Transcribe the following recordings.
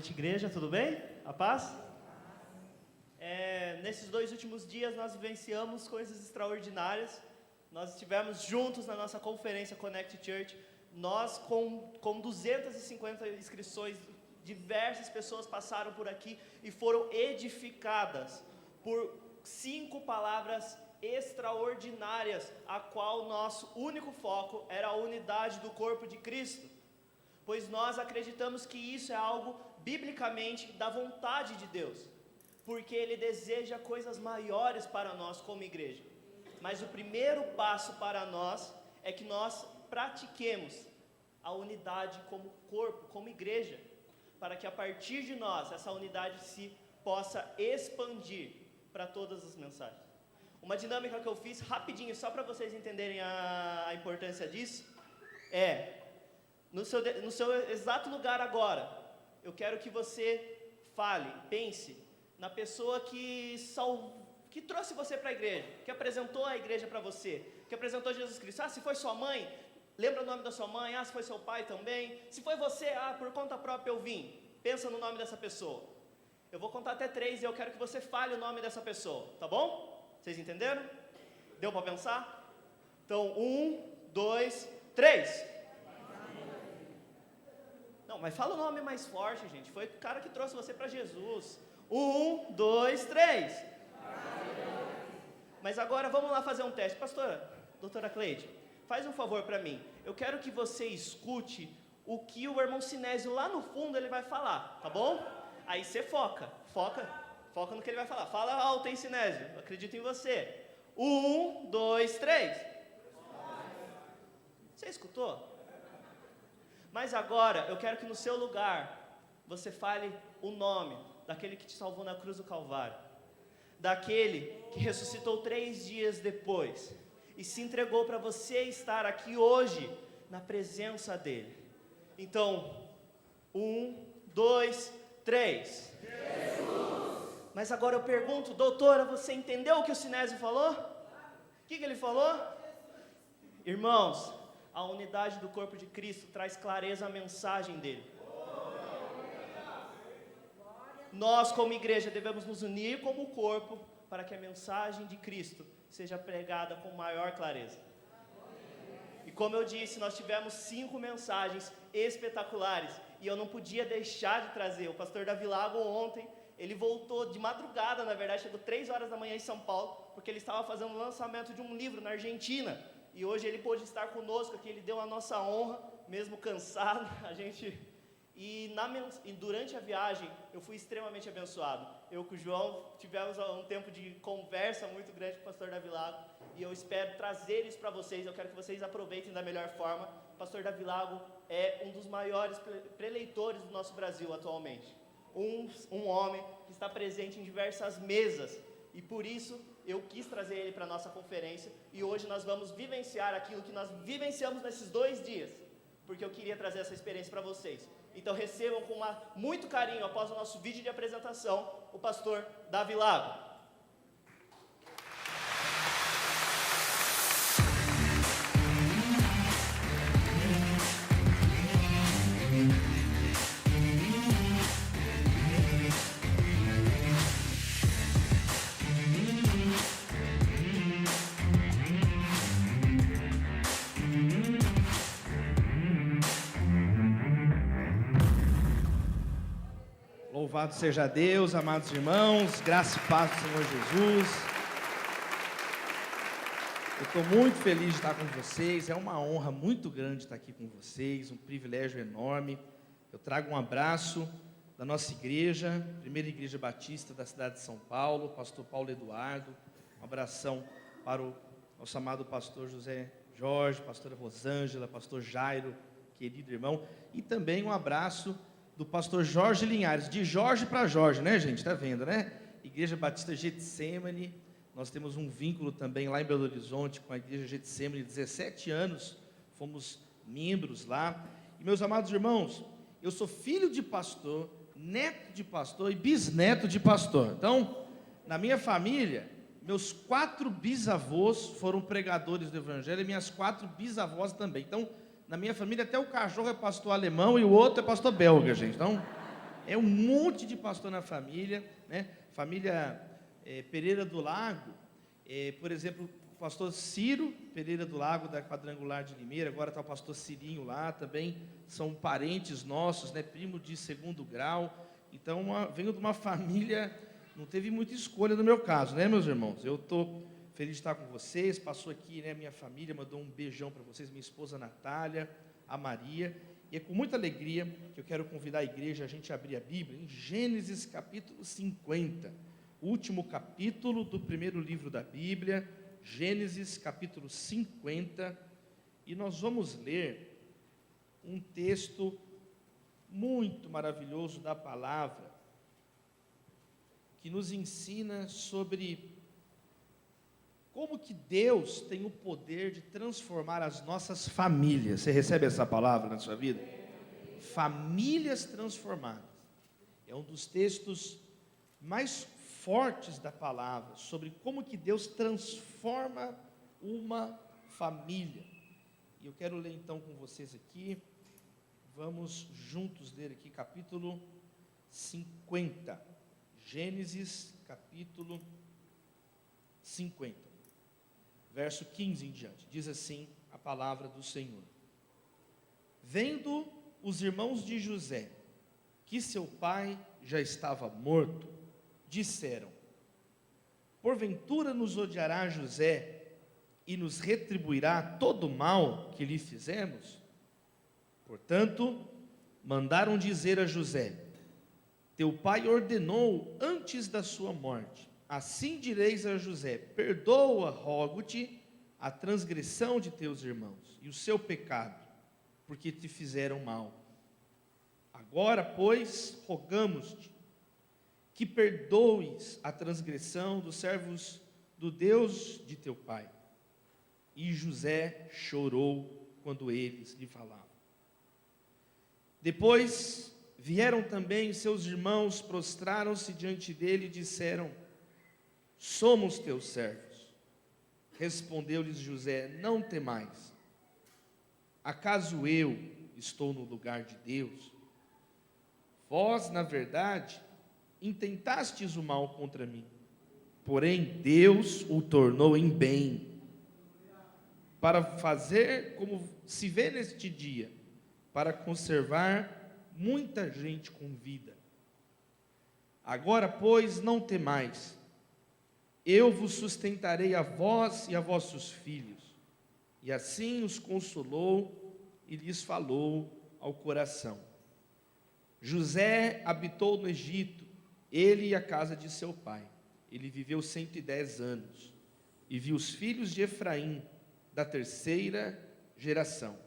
noite, igreja, tudo bem? A paz? Nesses 2 últimos dias nós vivenciamos coisas extraordinárias. Nós estivemos juntos na nossa conferência Connect Church. Nós, com 250 inscrições, diversas pessoas passaram por aqui e foram edificadas por 5 palavras extraordinárias, a qual nosso único foco era a unidade do corpo de Cristo. Pois nós acreditamos que isso é algo biblicamente da vontade de Deus, porque Ele deseja coisas maiores para nós como igreja. Mas o primeiro passo para nós é que nós pratiquemos a unidade como corpo, como igreja, para que a partir de nós essa unidade se possa expandir para todas as mensagens. Uma dinâmica que eu fiz rapidinho, só para vocês entenderem a importância disso, no seu exato lugar agora, eu quero que você fale, pense na pessoa que trouxe você para a igreja, que apresentou a igreja para você, que apresentou Jesus Cristo. Se foi sua mãe, lembra o nome da sua mãe. Se foi seu pai também. Se foi você, por conta própria eu vim. Pensa no nome dessa pessoa. Eu vou contar até 3 e eu quero que você fale o nome dessa pessoa, tá bom? Vocês entenderam? Deu para pensar? Então, 1, 2, 3. Não, mas fala o nome mais forte, gente. Foi o cara que trouxe você para Jesus. 1, 2, 3. Mas agora vamos lá fazer um teste. Doutora Cleide, faz um favor para mim. Eu quero que você escute o que o irmão Sinésio lá no fundo ele vai falar, tá bom? Aí você foca no que ele vai falar. Fala alto, hein, Sinésio? Eu acredito em você. 1, 2, 3. Você escutou? Mas agora eu quero que no seu lugar você fale o nome daquele que te salvou na cruz do Calvário, daquele que ressuscitou 3 dias depois e se entregou para você estar aqui hoje na presença dele. Então, 1, 2, 3. Jesus. Mas agora eu pergunto, doutora, você entendeu o que o Sinésio falou? O que ele falou? Irmãos, a unidade do corpo de Cristo traz clareza à mensagem dele. Nós, como igreja, devemos nos unir como corpo para que a mensagem de Cristo seja pregada com maior clareza. E como eu disse, nós tivemos 5 mensagens espetaculares e eu não podia deixar de trazer. O pastor Davi Lago ontem, ele voltou de madrugada, na verdade, chegou 3 horas da manhã em São Paulo, porque ele estava fazendo o lançamento de um livro na Argentina. E hoje ele pôde estar conosco aqui, ele deu a nossa honra, mesmo cansado, E durante a viagem, eu fui extremamente abençoado. Eu com o João tivemos um tempo de conversa muito grande com o pastor Davi Lago, e eu espero trazer isso para vocês. Eu quero que vocês aproveitem da melhor forma. O pastor Davi Lago é um dos maiores preleitores do nosso Brasil atualmente. Um homem que está presente em diversas mesas, e por isso eu quis trazer ele para a nossa conferência, e hoje nós vamos vivenciar aquilo que nós vivenciamos nesses 2 dias, porque eu queria trazer essa experiência para vocês. Então recebam com muito carinho, após o nosso vídeo de apresentação, o pastor Davi Lago. Louvado seja Deus, amados irmãos, graça e paz do Senhor Jesus. Eu estou muito feliz de estar com vocês, é uma honra muito grande estar aqui com vocês, um privilégio enorme. Eu trago um abraço da nossa igreja, Primeira Igreja Batista da cidade de São Paulo, pastor Paulo Eduardo, um abração para o nosso amado pastor José Jorge, pastora Rosângela, pastor Jairo, querido irmão, e também um abraço do pastor Jorge Linhares, de Jorge para Jorge, né, gente? Tá vendo, né? Igreja Batista Getsemane. Nós temos um vínculo também lá em Belo Horizonte com a Igreja Getsemane, 17 anos, fomos membros lá. E meus amados irmãos, eu sou filho de pastor, neto de pastor e bisneto de pastor. Então, na minha família, meus 4 bisavôs foram pregadores do Evangelho e minhas 4 bisavós também. Então, na minha família, até o cachorro é pastor alemão e o outro é pastor belga, gente. Então, É um monte de pastor na família, né? Família Pereira do Lago, por exemplo, o pastor Ciro Pereira do Lago, da Quadrangular de Limeira, agora está o pastor Cirinho lá também, são parentes nossos, né? Primo de segundo grau. Então, venho de uma família, não teve muita escolha no meu caso, né, meus irmãos? Eu estou feliz de estar com vocês, passou aqui, né, minha família, mandou um beijão para vocês, minha esposa Natália, a Maria, e é com muita alegria que eu quero convidar a igreja a gente a abrir a Bíblia em Gênesis capítulo 50, último capítulo do primeiro livro da Bíblia, Gênesis capítulo 50, e nós vamos ler um texto muito maravilhoso da palavra, que nos ensina sobre como que Deus tem o poder de transformar as nossas famílias. Você recebe essa palavra na sua vida? Famílias transformadas. É um dos textos mais fortes da palavra, sobre como que Deus transforma uma família. E eu quero ler então com vocês aqui, vamos juntos ler aqui capítulo 50, Gênesis capítulo 50, verso 15 em diante, diz assim a palavra do Senhor: Vendo os irmãos de José que seu pai já estava morto, disseram: Porventura nos odiará José e nos retribuirá todo o mal que lhe fizemos? Portanto, mandaram dizer a José: Teu pai ordenou antes da sua morte, assim direis a José: Perdoa, rogo-te, a transgressão de teus irmãos e o seu pecado, porque te fizeram mal. Agora, pois, rogamos-te que perdoes a transgressão dos servos do Deus de teu pai. E José chorou quando eles lhe falavam. Depois vieram também seus irmãos, prostraram-se diante dele e disseram: Somos teus servos. Respondeu-lhes José: Não temais. Acaso eu estou no lugar de Deus? Vós, na verdade, intentastes o mal contra mim, porém Deus o tornou em bem, para fazer como se vê neste dia, para conservar muita gente com vida. Agora, pois, não temais, eu vos sustentarei a vós e a vossos filhos. E assim os consolou e lhes falou ao coração. José habitou no Egito, ele e a casa de seu pai. Ele viveu 110 anos e viu os filhos de Efraim, da terceira geração.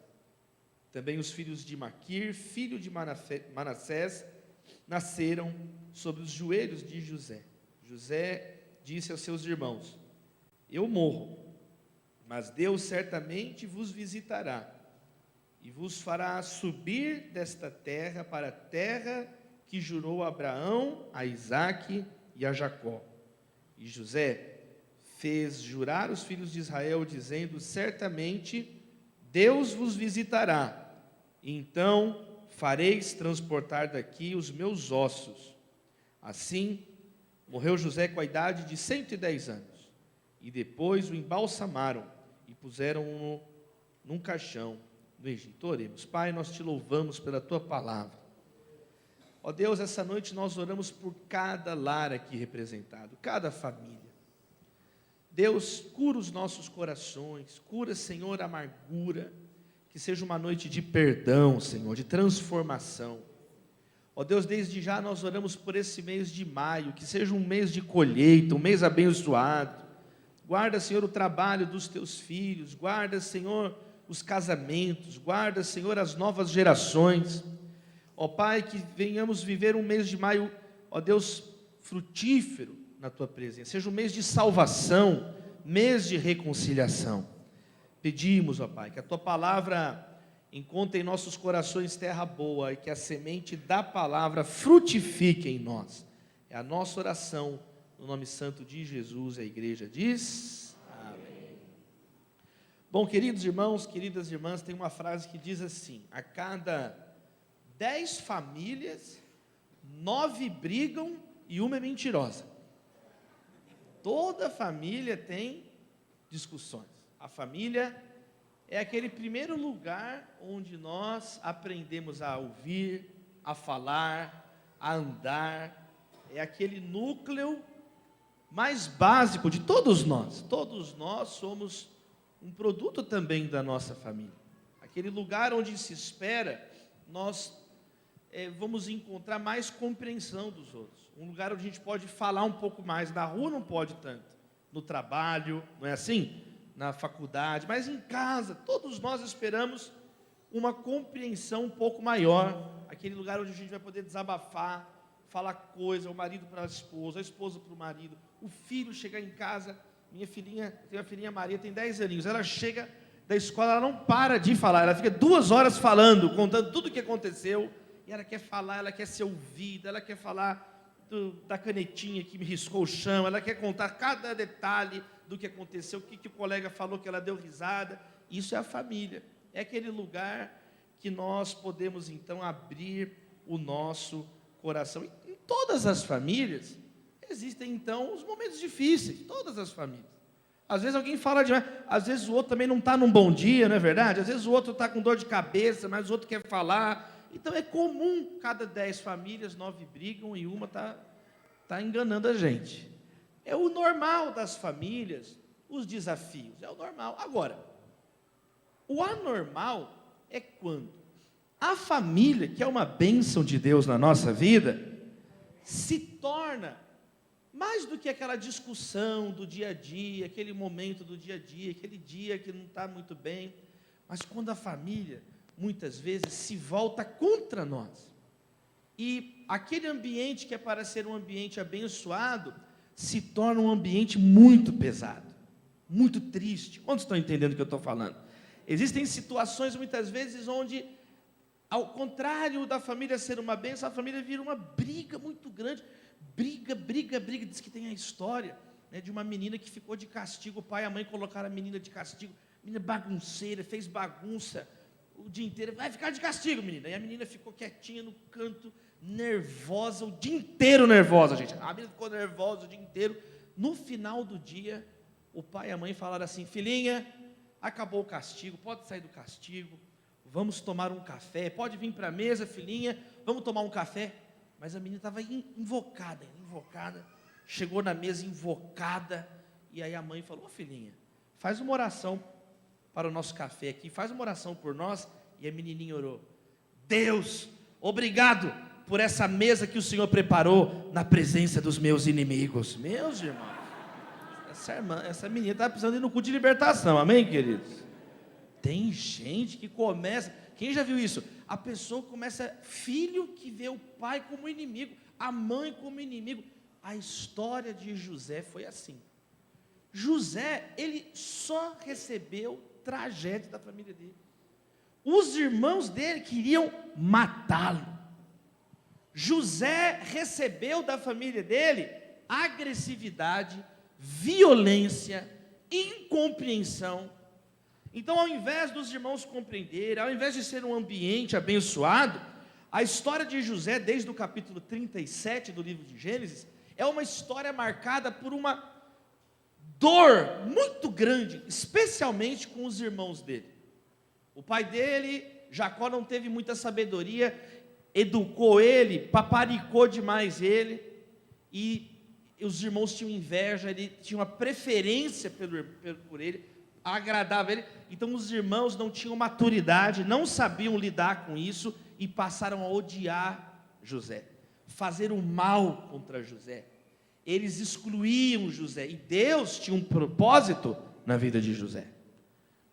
Também os filhos de Maquir, filho de Manassés, nasceram sobre os joelhos de José. José disse aos seus irmãos: Eu morro, mas Deus certamente vos visitará e vos fará subir desta terra para a terra que jurou a Abraão, a Isaque e a Jacó. E José fez jurar os filhos de Israel, dizendo: Certamente Deus vos visitará, e então fareis transportar daqui os meus ossos. Assim, morreu José com a idade de 110 anos, e depois o embalsamaram e puseram-no num caixão no Egito. Oremos. Pai, nós te louvamos pela tua palavra. Ó Deus, essa noite nós oramos por cada lar aqui representado, cada família. Deus, cura os nossos corações, cura, Senhor, a amargura, que seja uma noite de perdão, Senhor, de transformação. Ó Deus, desde já nós oramos por esse mês de maio, que seja um mês de colheita, um mês abençoado. Guarda, Senhor, o trabalho dos teus filhos, guarda, Senhor, os casamentos, guarda, Senhor, as novas gerações. Ó Pai, que venhamos viver um mês de maio, ó Deus, frutífero na tua presença, seja um mês de salvação, mês de reconciliação. Pedimos, ó Pai, que a tua palavra encontre em nossos corações terra boa e que a semente da palavra frutifique em nós. É a nossa oração, no nome santo de Jesus, a igreja diz: Amém. Bom, queridos irmãos, queridas irmãs, tem uma frase que diz assim: a cada 10 famílias, 9 brigam e uma é mentirosa. Toda família tem discussões. A família é aquele primeiro lugar onde nós aprendemos a ouvir, a falar, a andar. É aquele núcleo mais básico de todos nós. Todos nós somos um produto também da nossa família. Aquele lugar onde se espera, nós vamos encontrar mais compreensão dos outros. Um lugar onde a gente pode falar um pouco mais. Na rua não pode tanto. No trabalho, não é assim? Na faculdade, mas em casa, todos nós esperamos uma compreensão um pouco maior. Aquele lugar onde a gente vai poder desabafar, falar coisa, o marido para a esposa para o marido, o filho chegar em casa. Minha filhinha, tem uma filhinha Maria, tem 10 aninhos, ela chega da escola, ela não para de falar, ela fica 2 horas falando, contando tudo o que aconteceu, e ela quer falar, ela quer ser ouvida, ela quer falar da canetinha que me riscou o chão, ela quer contar cada detalhe do que aconteceu, o que o colega falou, que ela deu risada. Isso é a família, é aquele lugar que nós podemos então abrir o nosso coração. Em todas as famílias existem então os momentos difíceis, todas as famílias. Às vezes alguém fala demais, às vezes o outro também não está num bom dia, não é verdade? Às vezes o outro está com dor de cabeça, mas o outro quer falar. Então é comum, cada 10 famílias, 9 brigam e uma está enganando a gente. É o normal das famílias, os desafios, é o normal. Agora, o anormal é quando a família, que é uma bênção de Deus na nossa vida, se torna mais do que aquela discussão do dia a dia, aquele momento do dia a dia, aquele dia que não está muito bem, mas quando a família, muitas vezes, se volta contra nós. E aquele ambiente que é para ser um ambiente abençoado, se torna um ambiente muito pesado, muito triste. Quantos estão entendendo o que eu estou falando? Existem situações, muitas vezes, onde, ao contrário da família ser uma bênção, a família vira uma briga muito grande. Briga. Diz que tem a história, né, de uma menina que ficou de castigo. O pai e a mãe colocaram a menina de castigo. Menina bagunceira, fez bagunça o dia inteiro. Vai ficar de castigo, menina. E a menina ficou quietinha no canto, nervosa, o dia inteiro nervosa, gente. A menina ficou nervosa o dia inteiro. No final do dia, o pai e a mãe falaram assim: filhinha, acabou o castigo, pode sair do castigo, vamos tomar um café, pode vir para a mesa, filhinha, vamos tomar um café. Mas a menina estava invocada, chegou na mesa invocada, e aí a mãe falou: filhinha, faz uma oração para o nosso café aqui, faz uma oração por nós. E a menininha orou: Deus, obrigado por essa mesa que o Senhor preparou na presença dos meus inimigos. Meus irmãos, essa menina está precisando ir no culto de libertação, amém, queridos? Tem gente que começa, quem já viu isso? A pessoa começa, filho que vê o pai como inimigo, a mãe como inimigo. A história de José foi assim. José, ele só recebeu tragédia da família dele. Os irmãos dele queriam matá-lo. José recebeu da família dele agressividade, violência, incompreensão. Então, ao invés dos irmãos compreenderem, ao invés de ser um ambiente abençoado, a história de José, desde o capítulo 37 do livro de Gênesis, é uma história marcada por uma dor muito grande, especialmente com os irmãos dele. O pai dele, Jacó, não teve muita sabedoria, educou ele, paparicou demais ele, e os irmãos tinham inveja, ele tinha uma preferência por ele, agradava ele. Então os irmãos não tinham maturidade, não sabiam lidar com isso, e passaram a odiar José, fazer o mal contra José. Eles excluíam José, e Deus tinha um propósito na vida de José.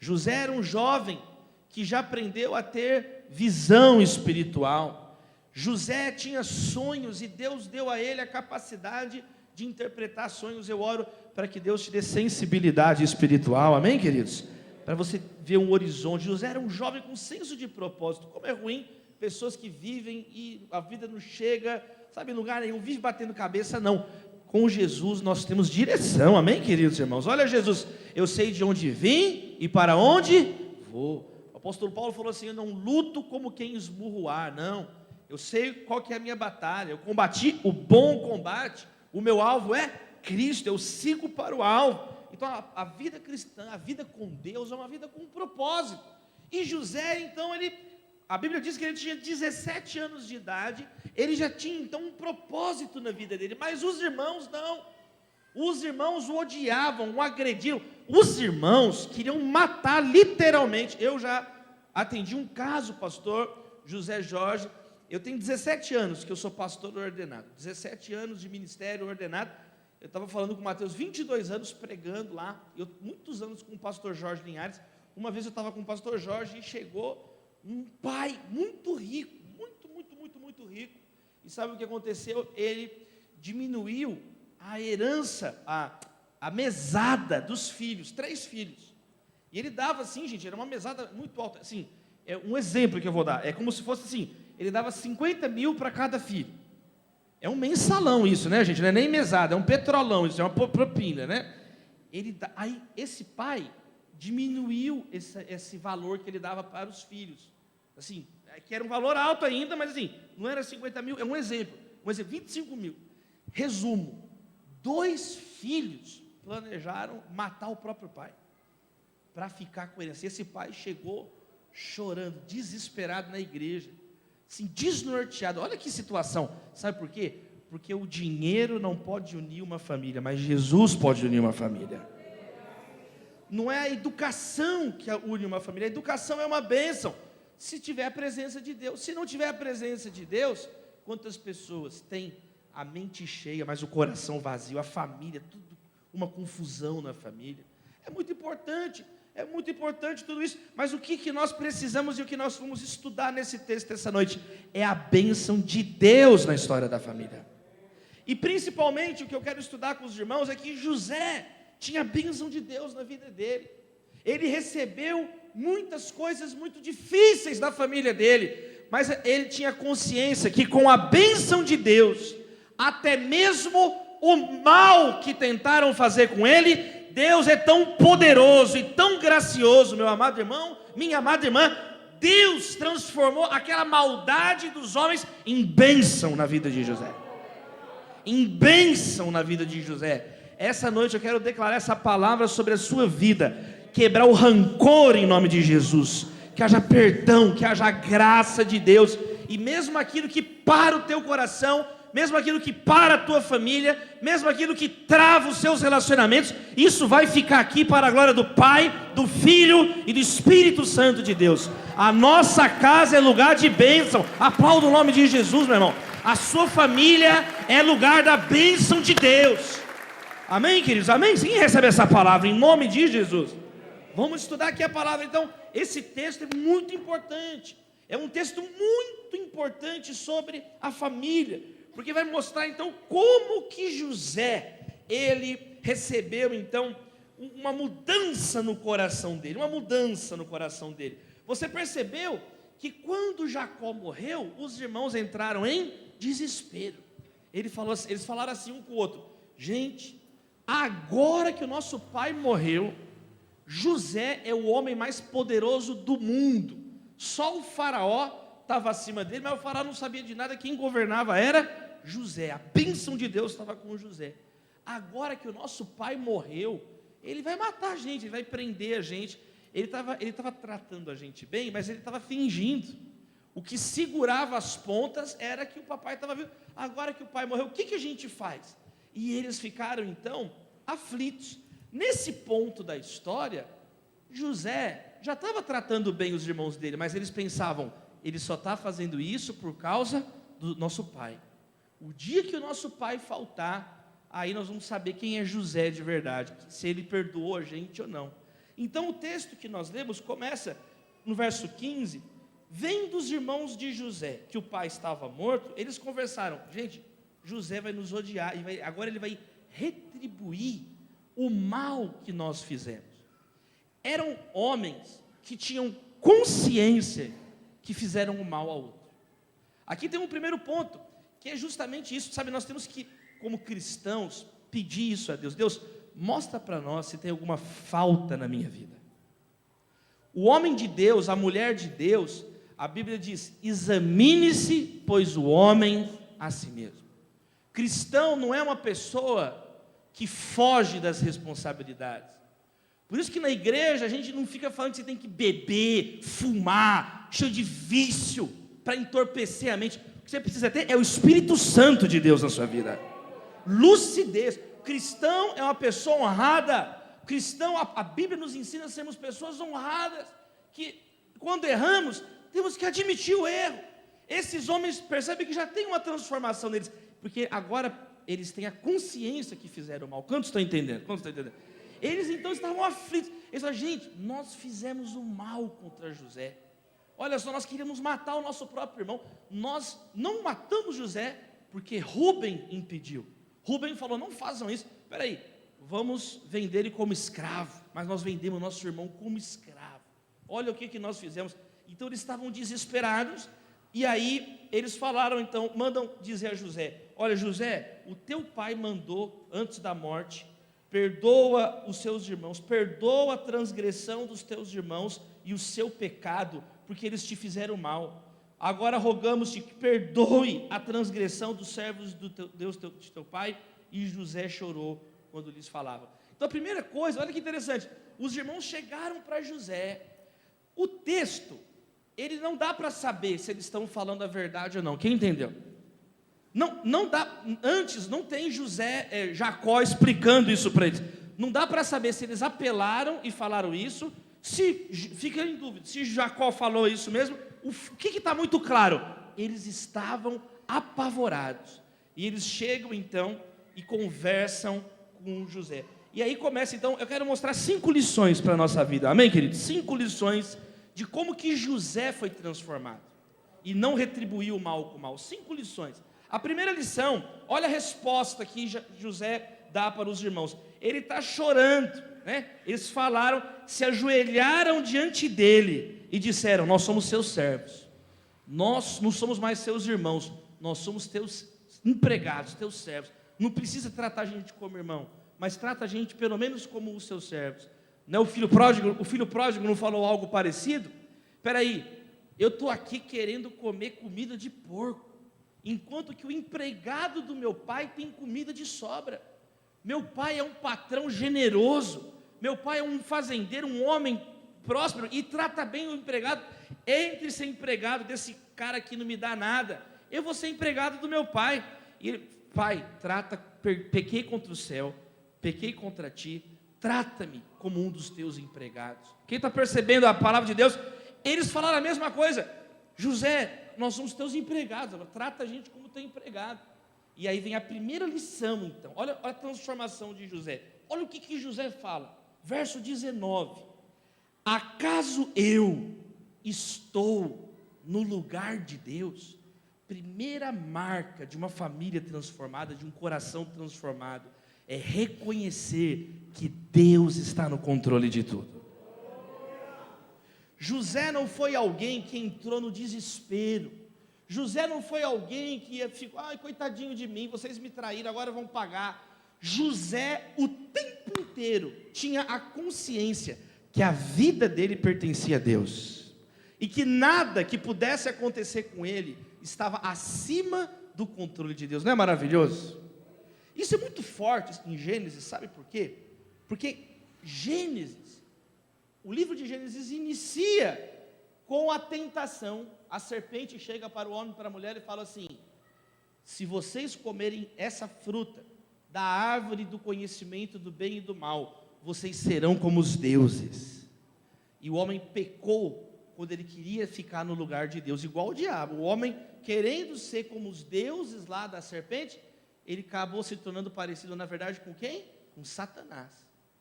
José era um jovem que já aprendeu a ter visão espiritual. José tinha sonhos, e Deus deu a ele a capacidade de interpretar sonhos. Eu oro para que Deus te dê sensibilidade espiritual, amém, queridos? Para você ver um horizonte. José era um jovem com senso de propósito. Como é ruim pessoas que vivem e a vida não chega, sabe, em lugar nenhum, vive batendo cabeça. Não, com Jesus nós temos direção, amém, queridos irmãos? Olha Jesus, eu sei de onde vim e para onde vou. O apóstolo Paulo falou assim: eu não luto como quem esmurra o ar, não, eu sei qual que é a minha batalha, eu combati o bom combate, o meu alvo é Cristo, eu sigo para o alvo. Então a vida cristã, a vida com Deus é uma vida com um propósito. E José, então, a Bíblia diz que ele tinha 17 anos de idade, ele já tinha então um propósito na vida dele, mas os irmãos não. Os irmãos o odiavam, o agrediram. Os irmãos queriam matar literalmente. Eu já atendi um caso, pastor José Jorge. Eu tenho 17 anos que eu sou pastor ordenado, 17 anos de ministério ordenado. Eu estava falando com o Mateus, 22 anos pregando lá, muitos anos com o pastor Jorge Linhares. Uma vez eu estava com o pastor Jorge e chegou um pai muito rico, muito rico. E sabe o que aconteceu? Ele diminuiu a herança, a mesada dos filhos, 3 filhos. E ele dava assim, gente, era uma mesada muito alta. Assim, é um exemplo que eu vou dar, é como se fosse assim, ele dava 50 mil para cada filho. É um mensalão isso, né, gente? Não é nem mesada, é um petrolão, isso é uma propina, né? Aí esse pai diminuiu esse valor que ele dava para os filhos. Assim, que era um valor alto ainda, mas assim, não era 50 mil, é um exemplo, 25 mil. Resumo, 2 filhos planejaram matar o próprio pai, para ficar com ele. Assim, esse pai chegou chorando, desesperado na igreja, assim, desnorteado. Olha que situação, sabe por quê? Porque o dinheiro não pode unir uma família, mas Jesus pode unir uma família. Não é a educação que une uma família, a educação é uma bênção, se tiver a presença de Deus. Se não tiver a presença de Deus, quantas pessoas têm a mente cheia, mas o coração vazio, a família, tudo uma confusão na família. É muito importante tudo isso, mas o que nós precisamos e o que nós vamos estudar nesse texto essa noite, é a bênção de Deus na história da família. E principalmente o que eu quero estudar com os irmãos é que José tinha a bênção de Deus na vida dele. Ele recebeu muitas coisas muito difíceis da família dele, mas ele tinha consciência que com a bênção de Deus, até mesmo o mal que tentaram fazer com ele, Deus é tão poderoso e tão gracioso, meu amado irmão, minha amada irmã. Deus transformou aquela maldade dos homens em bênção na vida de José. Em bênção na vida de José. Essa noite eu quero declarar essa palavra sobre a sua vida, quebrar o rancor em nome de Jesus, que haja perdão, que haja graça de Deus, e mesmo aquilo que para o teu coração, mesmo aquilo que para a tua família, mesmo aquilo que trava os seus relacionamentos, isso vai ficar aqui para a glória do Pai, do Filho e do Espírito Santo de Deus. A nossa casa é lugar de bênção. Aplauda o nome de Jesus, meu irmão. A sua família é lugar da bênção de Deus. Amém, queridos? Amém? Quem recebe essa palavra em nome de Jesus? Vamos estudar aqui a palavra. Então, esse texto é muito importante. É um texto muito importante sobre a família, porque vai mostrar então como que José, ele recebeu então uma mudança no coração dele, Você percebeu que quando Jacó morreu, os irmãos entraram em desespero. Eles falaram assim um com o outro: gente, agora que o nosso pai morreu, José é o homem mais poderoso do mundo. Só o faraó estava acima dele, mas o faraó não sabia de nada, quem governava era José, a bênção de Deus estava com José. Agora que o nosso pai morreu, ele vai matar a gente, ele vai prender a gente. Ele estava tratando a gente bem, mas ele estava fingindo. O que segurava as pontas era que o papai estava vivo. Agora que o pai morreu, o que a gente faz? E eles ficaram então aflitos. Nesse ponto da história, José já estava tratando bem os irmãos dele, mas eles pensavam: ele só está fazendo isso por causa do nosso pai. O dia que o nosso pai faltar, aí nós vamos saber quem é José de verdade, se ele perdoou a gente ou não. Então o texto que nós lemos começa no verso 15. Vendo os irmãos de José que o pai estava morto, eles conversaram: gente, José vai nos odiar, e agora ele vai retribuir o mal que nós fizemos. Eram homens que tinham consciência que fizeram o mal ao outro. Aqui tem um primeiro ponto, que é justamente isso, sabe? Nós temos que, como cristãos, pedir isso a Deus. Deus, mostra para nós se tem alguma falta na minha vida. O homem de Deus, a mulher de Deus, A Bíblia diz: examine-se, pois, o homem a si mesmo. Cristão não é uma pessoa que foge das responsabilidades. Por isso que na igreja a gente não fica falando que você tem que beber, fumar, cheio de vício, para entorpecer a mente. O que você precisa ter é o Espírito Santo de Deus na sua vida. Lucidez. Cristão é uma pessoa honrada. Cristão, a Bíblia nos ensina a sermos pessoas honradas, que quando erramos, temos que admitir o erro. Esses homens percebem que já tem uma transformação neles, porque agora eles têm a consciência que fizeram mal. Quantos estão entendendo? Eles então estavam aflitos. Eles falaram: gente, nós fizemos o mal contra José. Olha só, nós queríamos matar o nosso próprio irmão. Nós não matamos José porque Rúben impediu. Rúben falou: não façam isso. Espera aí, vamos vender ele como escravo. Mas nós vendemos nosso irmão como escravo. Olha o que nós fizemos. Então eles estavam desesperados. E aí eles falaram, então, mandam dizer a José: olha, José, o teu pai mandou antes da morte: perdoa os seus irmãos, perdoa a transgressão dos teus irmãos e o seu pecado, porque eles te fizeram mal. Agora rogamos-te que perdoe a transgressão dos servos do Deus de teu pai. E José chorou quando lhes falava. Então a primeira coisa, olha que interessante, os irmãos chegaram para José. O texto, ele não dá para saber se eles estão falando a verdade ou não. Quem entendeu? Não dá, antes não tem Jacó explicando isso para eles. Não dá para saber se eles apelaram e falaram isso. Fica em dúvida, se Jacó falou isso mesmo. O que está muito claro? Eles estavam apavorados. E eles chegam então e conversam com José. E aí começa então, eu quero mostrar 5 lições para a nossa vida. Amém, queridos? 5 lições de como que José foi transformado e não retribuiu o mal com o mal. 5 lições. A primeira lição, olha a resposta que José dá para os irmãos. Ele está chorando, né? Eles falaram, se ajoelharam diante dele e disseram: nós somos seus servos, nós não somos mais seus irmãos, nós somos teus empregados, teus servos. Não precisa tratar a gente como irmão, mas trata a gente pelo menos como os seus servos. Não é o filho pródigo não falou algo parecido? Espera aí, eu estou aqui querendo comer comida de porco, enquanto que o empregado do meu pai tem comida de sobra. Meu pai é um patrão generoso, meu pai é um fazendeiro, um homem próspero, e trata bem o empregado. Entre ser empregado desse cara que não me dá nada, eu vou ser empregado do meu pai. E ele: pai, pequei contra o céu, pequei contra ti, trata-me como um dos teus empregados. Quem está percebendo a palavra de Deus? Eles falaram a mesma coisa. José, nós somos teus empregados, agora trata a gente como teu empregado. E aí vem a primeira lição então, olha a transformação de José. Olha o que José fala, verso 19: acaso eu estou no lugar de Deus? Primeira marca de uma família transformada, de um coração transformado, é reconhecer que Deus está no controle de tudo. José não foi alguém que entrou no desespero. José não foi alguém que ficou: ai, coitadinho de mim, vocês me traíram, agora vão pagar. José, o tempo inteiro, tinha a consciência que a vida dele pertencia a Deus, e que nada que pudesse acontecer com ele estava acima do controle de Deus. Não é maravilhoso? Isso é muito forte em Gênesis, sabe por quê? Porque Gênesis, o livro de Gênesis inicia com a tentação. A serpente chega para o homem e para a mulher e fala assim: se vocês comerem essa fruta da árvore do conhecimento do bem e do mal, vocês serão como os deuses. E o homem pecou quando ele queria ficar no lugar de Deus, igual o diabo. O homem, querendo ser como os deuses lá da serpente, ele acabou se tornando parecido, na verdade, com quem? Com Satanás,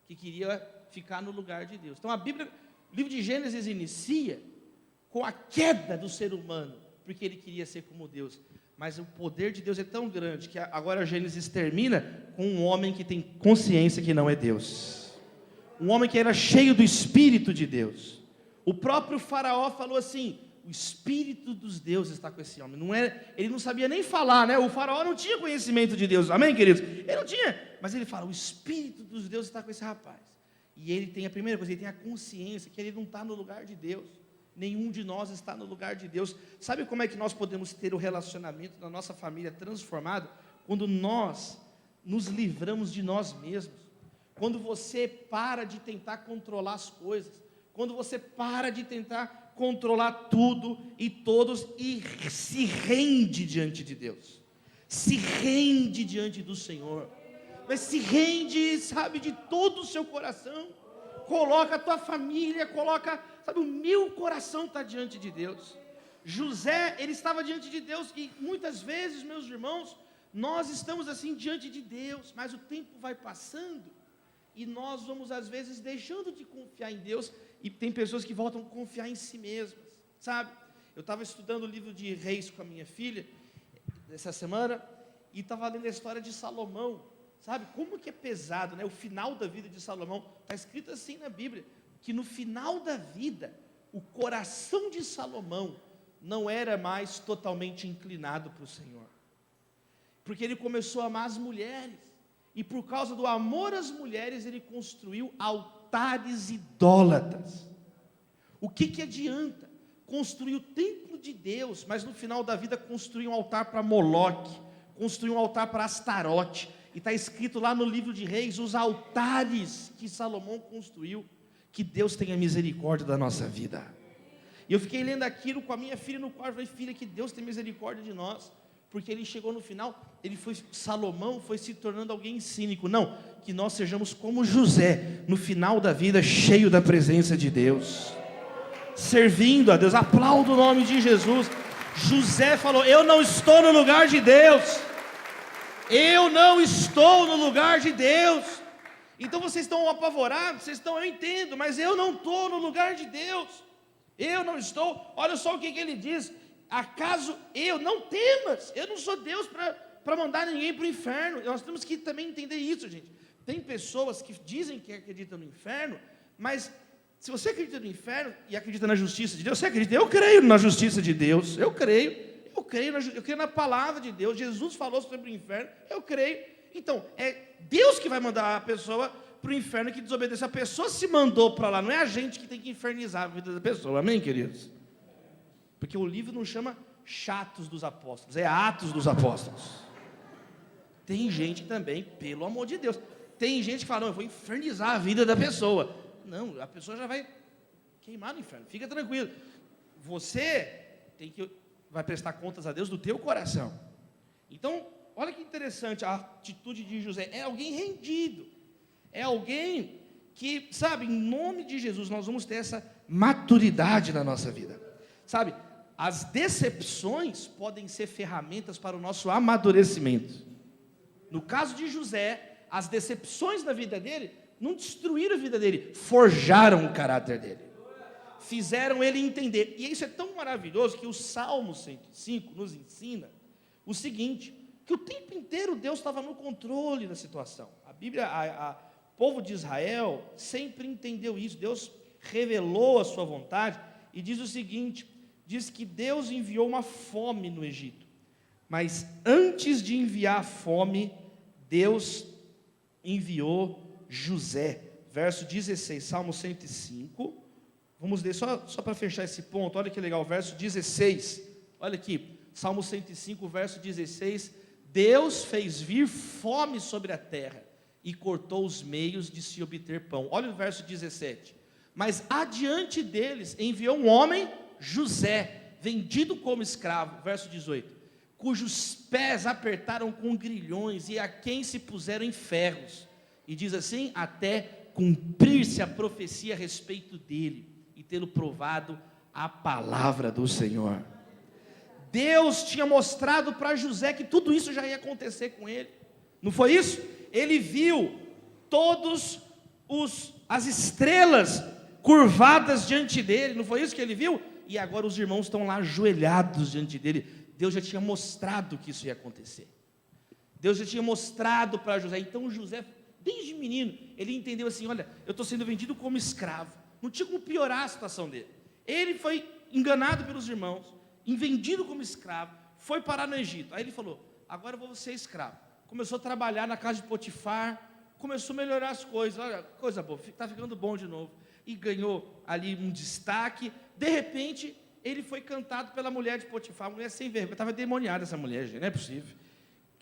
que queria ficar no lugar de Deus. Então a Bíblia, o livro de Gênesis inicia com a queda do ser humano, porque ele queria ser como Deus. Mas o poder de Deus é tão grande que agora Gênesis termina com um homem que tem consciência que não é Deus, um homem que era cheio do Espírito de Deus. O próprio faraó falou assim: o Espírito dos deuses está com esse homem. Ele não sabia nem falar, né? O faraó não tinha conhecimento de Deus, amém, queridos? Ele não tinha, mas ele fala: o Espírito dos deuses está com esse rapaz. E ele tem a primeira coisa, ele tem a consciência que ele não está no lugar de Deus. Nenhum de nós está no lugar de Deus. Sabe como é que nós podemos ter o relacionamento da nossa família transformado? Quando nós nos livramos de nós mesmos. Quando você para de tentar controlar as coisas. Quando você para de tentar controlar tudo e todos e se rende diante de Deus. Se rende diante do Senhor. Mas se rende, sabe, de todo o seu coração. Coloca a tua família, sabe, o meu coração está diante de Deus. José, ele estava diante de Deus, e muitas vezes, meus irmãos, nós estamos assim diante de Deus, mas o tempo vai passando, e nós vamos às vezes deixando de confiar em Deus, e tem pessoas que voltam a confiar em si mesmas, sabe? Eu estava estudando o livro de Reis com a minha filha, essa semana, e estava lendo a história de Salomão, sabe? Como que é pesado, né? O final da vida de Salomão, está escrito assim na Bíblia, que no final da vida, o coração de Salomão não era mais totalmente inclinado para o Senhor, porque ele começou a amar as mulheres, e por causa do amor às mulheres, ele construiu altares idólatras. O que adianta construir o templo de Deus, mas no final da vida construir um altar para Moloque, construir um altar para Astarote, e está escrito lá no livro de Reis, os altares que Salomão construiu. Que Deus tenha misericórdia da nossa vida. E eu fiquei lendo aquilo com a minha filha no quarto, falei, filha, que Deus tenha misericórdia de nós, porque ele chegou no final, Salomão foi se tornando alguém cínico. Não, que nós sejamos como José, no final da vida, cheio da presença de Deus, servindo a Deus. Aplaudo o nome de Jesus. José falou, eu não estou no lugar de Deus, eu não estou no lugar de Deus. Então vocês estão apavorados, eu entendo, mas eu não estou no lugar de Deus, eu não estou. Olha só o que ele diz, acaso eu, não temas, eu não sou Deus para mandar ninguém para o inferno. Nós temos que também entender isso, gente. Tem pessoas que dizem que acreditam no inferno, mas se você acredita no inferno e acredita na justiça de Deus, você acredita, eu creio na justiça de Deus, eu creio na palavra de Deus, Jesus falou sobre o inferno, eu creio. Então, é Deus que vai mandar a pessoa para o inferno que desobedece. A pessoa se mandou para lá, não é a gente que tem que infernizar a vida da pessoa, amém, queridos? Porque o livro não chama Chatos dos Apóstolos, é Atos dos Apóstolos. Tem gente também, pelo amor de Deus, tem gente que fala, não, eu vou infernizar a vida da pessoa. Não, a pessoa já vai queimar no inferno, fica tranquilo. Você vai prestar contas a Deus do teu coração. Então, olha que interessante a atitude de José, é alguém rendido, é alguém que, sabe, em nome de Jesus, nós vamos ter essa maturidade na nossa vida, sabe, as decepções podem ser ferramentas para o nosso amadurecimento. No caso de José, as decepções da vida dele, não destruíram a vida dele, forjaram o caráter dele, fizeram ele entender, e isso é tão maravilhoso, que o Salmo 105 nos ensina o seguinte, que o tempo inteiro Deus estava no controle da situação. A Bíblia, o povo de Israel sempre entendeu isso. Deus revelou a sua vontade e diz o seguinte, diz que Deus enviou uma fome no Egito, mas antes de enviar a fome, Deus enviou José. Verso 16, Salmo 105, vamos ler só para fechar esse ponto, olha que legal, verso 16, olha aqui, Salmo 105, verso 16, Deus fez vir fome sobre a terra e cortou os meios de se obter pão. Olha o verso 17. Mas adiante deles enviou um homem, José, vendido como escravo. Verso 18. Cujos pés apertaram com grilhões e a quem se puseram em ferros. E diz assim, até cumprir-se a profecia a respeito dele e tê-lo provado a palavra do Senhor. Deus tinha mostrado para José que tudo isso já ia acontecer com ele, não foi isso? Ele viu todas as estrelas curvadas diante dele, não foi isso que ele viu? E agora os irmãos estão lá ajoelhados diante dele. Deus já tinha mostrado que isso ia acontecer, Deus já tinha mostrado para José. Então José, desde menino, ele entendeu assim, olha, eu estou sendo vendido como escravo, não tinha como piorar a situação dele. Ele foi enganado pelos irmãos, vendido como escravo, foi parar no Egito. Aí ele falou, agora eu vou ser escravo. Começou a trabalhar na casa de Potifar, começou a melhorar as coisas, olha, coisa boa, está ficando bom de novo. E ganhou ali um destaque, De repente, ele foi cantado pela mulher de Potifar, uma mulher sem vergonha, estava demoniada essa mulher, gente, não é possível.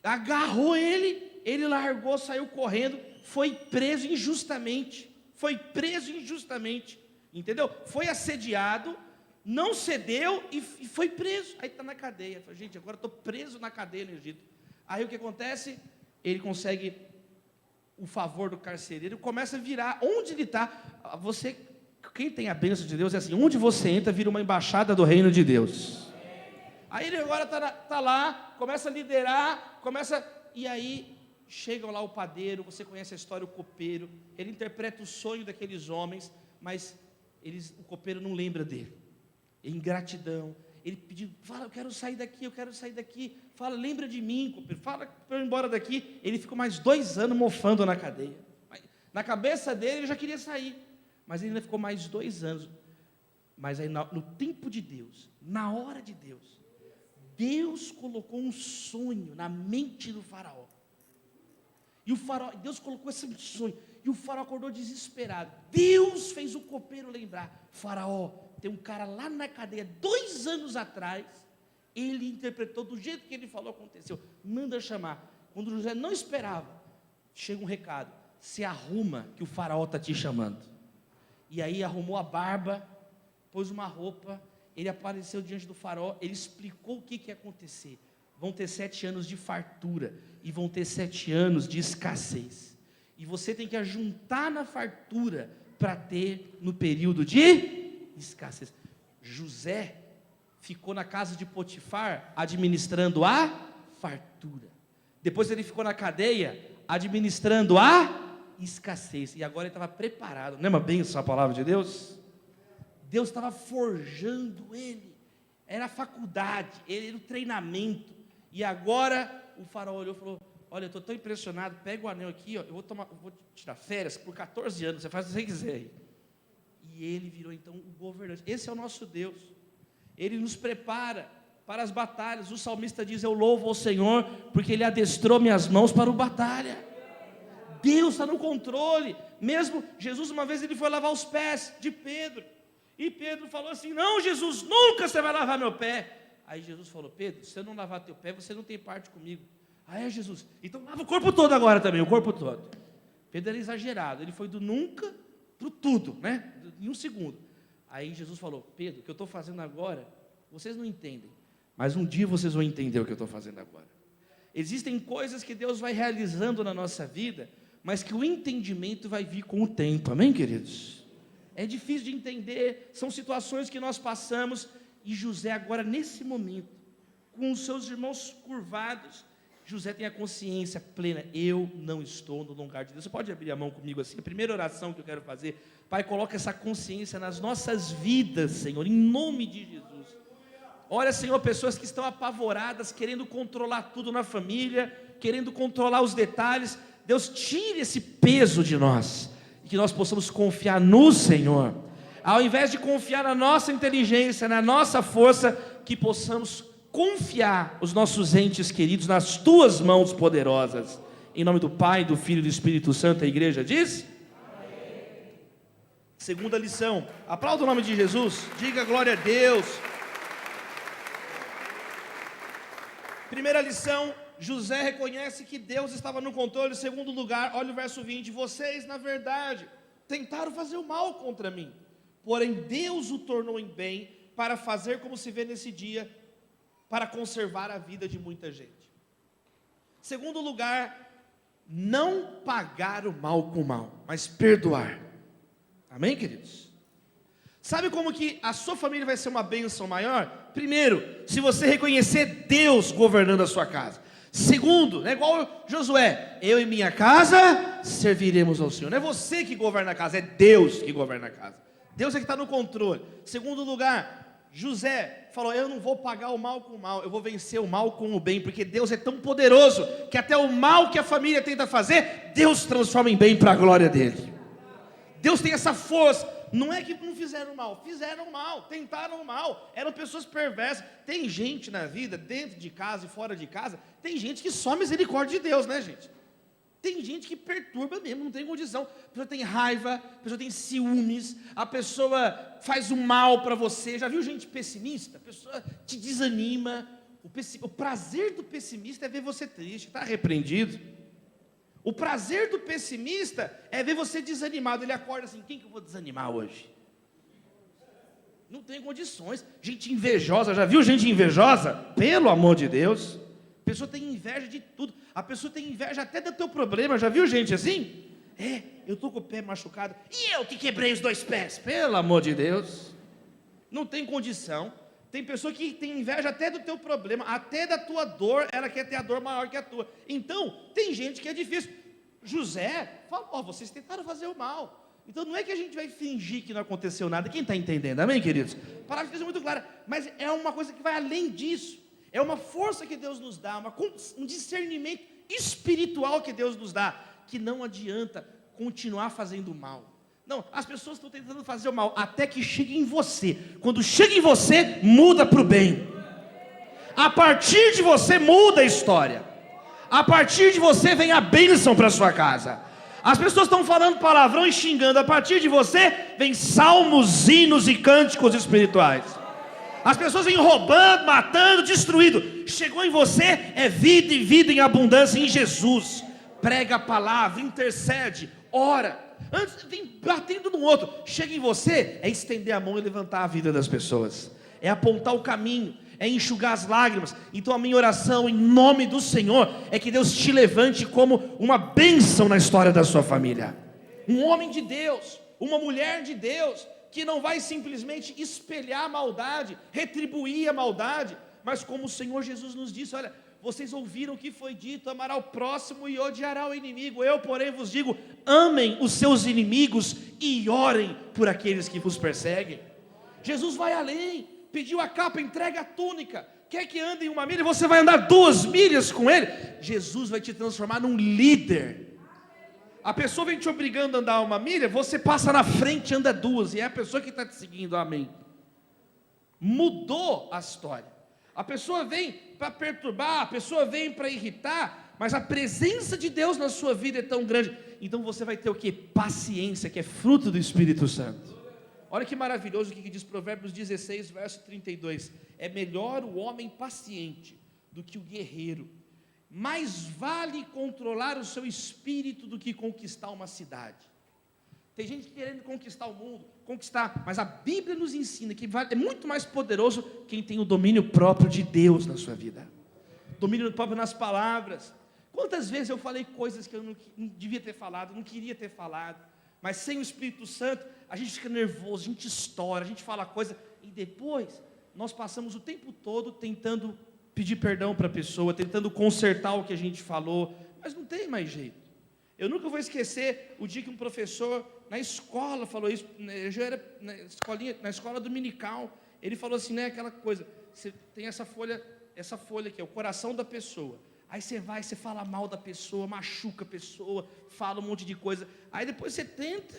Agarrou ele largou, saiu correndo, foi preso injustamente, entendeu? Foi assediado, não cedeu e foi preso, aí está na cadeia. Falei, gente, agora estou preso na cadeia no Egito. Aí o que acontece? Ele consegue o favor do carcereiro, começa a virar, onde ele está, você, quem tem a bênção de Deus é assim, onde você entra, vira uma embaixada do reino de Deus. Aí ele agora está lá, começa a liderar, e aí chega lá o padeiro, você conhece a história, o copeiro, ele interpreta o sonho daqueles homens, mas o copeiro não lembra dele, ingratidão, ele pediu, fala, eu quero sair daqui, fala, lembra de mim, copeiro, fala para eu ir embora daqui. Ele ficou mais 2 anos mofando na cadeia, na cabeça dele ele já queria sair, mas ele ainda ficou mais 2 anos, mas aí no tempo de Deus, na hora de Deus, Deus colocou um sonho na mente do faraó, e Deus colocou esse sonho, e o faraó acordou desesperado. Deus fez o copeiro lembrar, faraó, tem um cara lá na cadeia, 2 anos atrás, ele interpretou do jeito que ele falou, aconteceu, manda chamar. Quando José não esperava, chega um recado, se arruma que o faraó está te chamando. E aí arrumou a barba, pôs uma roupa, ele apareceu diante do faraó, ele explicou o que ia acontecer. Vão ter 7 anos de fartura, e vão ter 7 anos de escassez, e você tem que ajuntar na fartura, para ter no período de escassez. José ficou na casa de Potifar, administrando a fartura, depois ele ficou na cadeia, administrando a escassez, e agora ele estava preparado, não é uma bênção a palavra de Deus? Deus estava forjando ele, era a faculdade, ele era o treinamento, e agora o faraó olhou e falou, olha, eu estou tão impressionado, pega o anel aqui, ó, eu vou tirar férias por 14 anos, você faz o que você quiser aí. E ele virou então o governante. Esse é o nosso Deus, ele nos prepara para as batalhas. O salmista diz, eu louvo ao Senhor, porque Ele adestrou minhas mãos para a batalha. Deus está no controle. Mesmo Jesus, uma vez ele foi lavar os pés de Pedro, e Pedro falou assim, não Jesus, nunca você vai lavar meu pé. Aí Jesus falou, Pedro, se eu não lavar teu pé, você não tem parte comigo. Ah, é Jesus, então lava o corpo todo agora também, o corpo todo. Pedro era exagerado, ele foi do nunca para o tudo, né? Em 1 segundo. Aí Jesus falou, Pedro, o que eu estou fazendo agora, vocês não entendem, mas um dia vocês vão entender o que eu estou fazendo agora. Existem coisas que Deus vai realizando na nossa vida, mas que o entendimento vai vir com o tempo, amém, queridos? É difícil de entender, são situações que nós passamos, e José agora nesse momento, com os seus irmãos curvados, José tem a consciência plena, eu não estou no lugar de Deus. Você pode abrir a mão comigo assim? A primeira oração que eu quero fazer, Pai, coloca essa consciência nas nossas vidas, Senhor, em nome de Jesus. Olha, Senhor, pessoas que estão apavoradas, querendo controlar tudo na família, querendo controlar os detalhes. Deus, tire esse peso de nós, e que nós possamos confiar no Senhor, ao invés de confiar na nossa inteligência, na nossa força, que possamos confiar os nossos entes queridos nas Tuas mãos poderosas, em nome do Pai, do Filho e do Espírito Santo. A igreja diz? Amém. Segunda lição, aplauda o nome de Jesus, diga glória a Deus. Primeira lição, José reconhece que Deus estava no controle. Segundo lugar, olha o verso 20, vocês na verdade tentaram fazer o mal contra mim, porém Deus o tornou em bem, para fazer como se vê nesse dia, para conservar a vida de muita gente. Segundo lugar, não pagar o mal com o mal, mas perdoar. Amém, queridos? Sabe como que a sua família vai ser uma bênção maior? Primeiro, se você reconhecer Deus governando a sua casa. Segundo, é igual Josué, eu e minha casa serviremos ao Senhor. Não é você que governa a casa, é Deus que governa a casa. Deus é que está no controle. Segundo lugar, José falou, eu não vou pagar o mal com o mal, eu vou vencer o mal com o bem, porque Deus é tão poderoso, que até o mal que a família tenta fazer, Deus transforma em bem para a glória dele. Deus tem essa força. Não é que não fizeram mal, tentaram mal, eram pessoas perversas. Tem gente na vida, dentro de casa e fora de casa, tem gente que só misericórdia de Deus, né, gente? Tem gente que perturba mesmo, não tem condição. A pessoa tem raiva, a pessoa tem ciúmes, a pessoa faz o mal para você. Já viu gente pessimista? A pessoa te desanima. O prazer do pessimista é ver você triste, está repreendido. O prazer do pessimista é ver você desanimado. Ele acorda assim, quem que eu vou desanimar hoje? Não tem condições. Gente invejosa, já viu gente invejosa? Pelo amor de Deus. A pessoa tem inveja de tudo. A pessoa tem inveja até do teu problema. Já viu gente assim? Eu estou com o pé machucado. E eu que quebrei os 2 pés. Pelo amor de Deus. Não tem condição. Tem pessoa que tem inveja até do teu problema, até da tua dor. Ela quer ter a dor maior que a tua. Então, tem gente que é difícil. José falou, vocês tentaram fazer o mal. Então não é que a gente vai fingir que não aconteceu nada. Quem está entendendo? Amém, queridos? A palavra de Deus é muito clara. Mas é uma coisa que vai além disso. É uma força que Deus nos dá, um discernimento espiritual que Deus nos dá, que não adianta continuar fazendo mal. Não, as pessoas estão tentando fazer o mal até que chegue em você. Quando chega em você, muda para o bem. A partir de você muda a história. A partir de você vem a bênção para a sua casa. As pessoas estão falando palavrão e xingando. A partir de você vem salmos, hinos e cânticos espirituais. As pessoas vêm roubando, matando, destruindo. Chegou em você, é vida e vida em abundância em Jesus. Prega a palavra, intercede, ora. Antes vem batendo no outro. Chega em você, é estender a mão e levantar a vida das pessoas. É apontar o caminho, é enxugar as lágrimas. Então a minha oração em nome do Senhor é que Deus te levante como uma bênção na história da sua família. Um homem de Deus, uma mulher de Deus, que não vai simplesmente espelhar a maldade, retribuir a maldade, mas como o Senhor Jesus nos disse, olha, vocês ouviram o que foi dito, amará o próximo e odiará o inimigo. Eu, porém, vos digo, amem os seus inimigos e orem por aqueles que vos perseguem. Jesus vai além, pediu a capa, entrega a túnica. Quer que ande em 1 milha, você vai andar 2 milhas com ele. Jesus vai te transformar num líder. A pessoa vem te obrigando a andar 1 milha, você passa na frente e anda 2, e é a pessoa que está te seguindo, amém. Mudou a história. A pessoa vem para perturbar, a pessoa vem para irritar, mas a presença de Deus na sua vida é tão grande. Então você vai ter o que? Paciência, que é fruto do Espírito Santo. Olha que maravilhoso o que diz Provérbios 16, verso 32. É melhor o homem paciente do que o guerreiro. Mais vale controlar o seu espírito do que conquistar uma cidade. Tem gente querendo conquistar o mundo, mas a Bíblia nos ensina que é muito mais poderoso quem tem o domínio próprio de Deus na sua vida. Domínio próprio nas palavras. Quantas vezes eu falei coisas que eu não devia ter falado, não queria ter falado, mas sem o Espírito Santo, a gente fica nervoso, a gente estoura, a gente fala coisa, e depois nós passamos o tempo todo tentando pedir perdão para a pessoa, tentando consertar o que a gente falou, mas não tem mais jeito. Eu nunca vou esquecer o dia que um professor na escola falou isso, eu já era na escola dominical, ele falou assim, né, aquela coisa, você tem essa folha aqui, é o coração da pessoa, aí você fala mal da pessoa, machuca a pessoa, fala um monte de coisa, aí depois você tenta,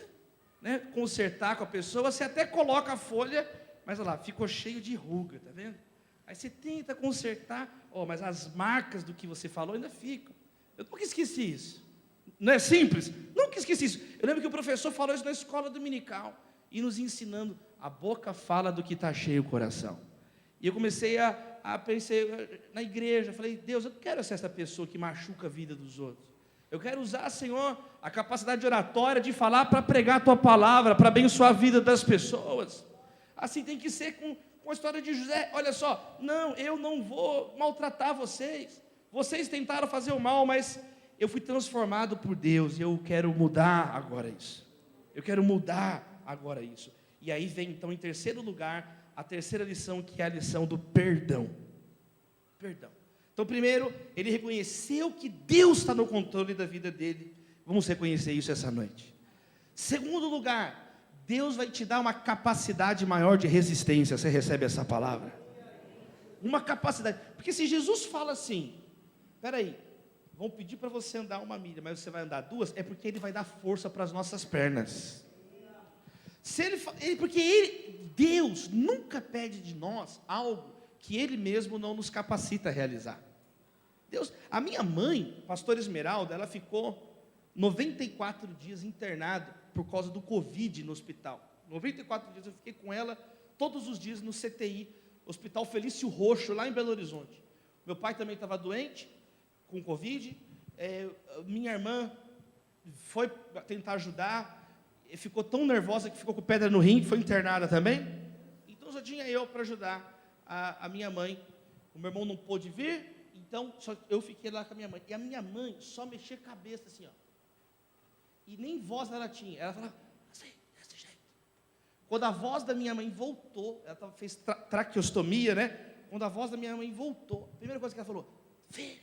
né, consertar com a pessoa, você até coloca a folha, mas olha lá, ficou cheio de ruga, tá vendo? Aí você tenta consertar, mas as marcas do que você falou ainda ficam. Eu nunca esqueci isso. Não é simples? Nunca esqueci isso. Eu lembro que o professor falou isso na escola dominical, e nos ensinando, a boca fala do que está cheio o coração. E eu comecei a pensar na igreja, falei, Deus, eu não quero ser essa pessoa que machuca a vida dos outros. Eu quero usar, Senhor, a capacidade de oratória, de falar para pregar a Tua palavra, para abençoar a vida das pessoas. Assim tem que ser com a história de José. Olha só, não, eu não vou maltratar vocês. Vocês tentaram fazer o mal, mas eu fui transformado por Deus, e eu quero mudar agora isso. Eu quero mudar agora isso. E aí vem, então, em terceiro lugar, a terceira lição, que é a lição do perdão. Perdão. Então, primeiro, ele reconheceu que Deus está no controle da vida dele. Vamos reconhecer isso essa noite. Segundo lugar, Deus vai te dar uma capacidade maior de resistência. Você recebe essa palavra? Uma capacidade. Porque se Jesus fala assim, espera aí, vão pedir para você andar 1 milha, mas você vai andar 2, é porque Ele vai dar força para as nossas pernas. Deus nunca pede de nós algo que Ele mesmo não nos capacita a realizar. A minha mãe, pastora Esmeralda, ela ficou 94 dias internado por causa do Covid no hospital. 94 dias eu fiquei com ela todos os dias no CTI, Hospital Felício Roxo, lá em Belo Horizonte. Meu pai também estava doente, com Covid. Minha irmã foi tentar ajudar, ficou tão nervosa que ficou com pedra no rim, foi internada também. Então só tinha eu para ajudar a minha mãe. O meu irmão não pôde vir, então só eu fiquei lá com a minha mãe. E a minha mãe só mexia a cabeça assim, ó. E nem voz ela tinha. Ela falava assim, desse jeito. Quando a voz da minha mãe voltou, ela fez traqueostomia, né? Quando a voz da minha mãe voltou, a primeira coisa que ela falou: filho,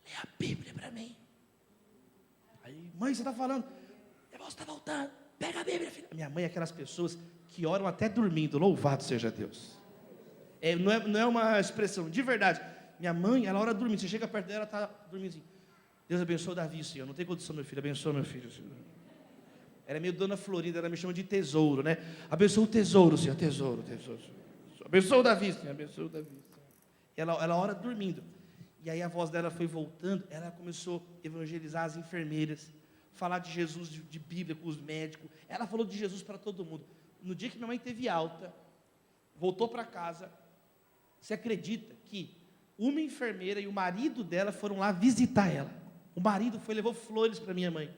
lê a Bíblia para mim. Aí, mãe, você está falando? A voz está voltando, pega a Bíblia, filho. A minha mãe é aquelas pessoas que oram até dormindo, louvado seja Deus. Não é uma expressão, de verdade. Minha mãe, ela ora dormindo, você chega perto dela, ela está dormindo assim. Deus abençoe o Davi, Senhor. Não tem condição, meu filho. Abençoa meu filho, Senhor. Ela é meio dona Florinda, ela me chama de tesouro, né? Abençoa o tesouro, Senhor. Tesouro, tesouro. Abençoa o Davi, Senhor. Abençoa o Davi, Senhor. Ela ora dormindo. E aí a voz dela foi voltando. Ela começou a evangelizar as enfermeiras, falar de Jesus, de Bíblia com os médicos. Ela falou de Jesus para todo mundo. No dia que minha mãe teve alta, voltou para casa, você acredita que uma enfermeira e o marido dela foram lá visitar ela? O marido levou flores para minha mãe.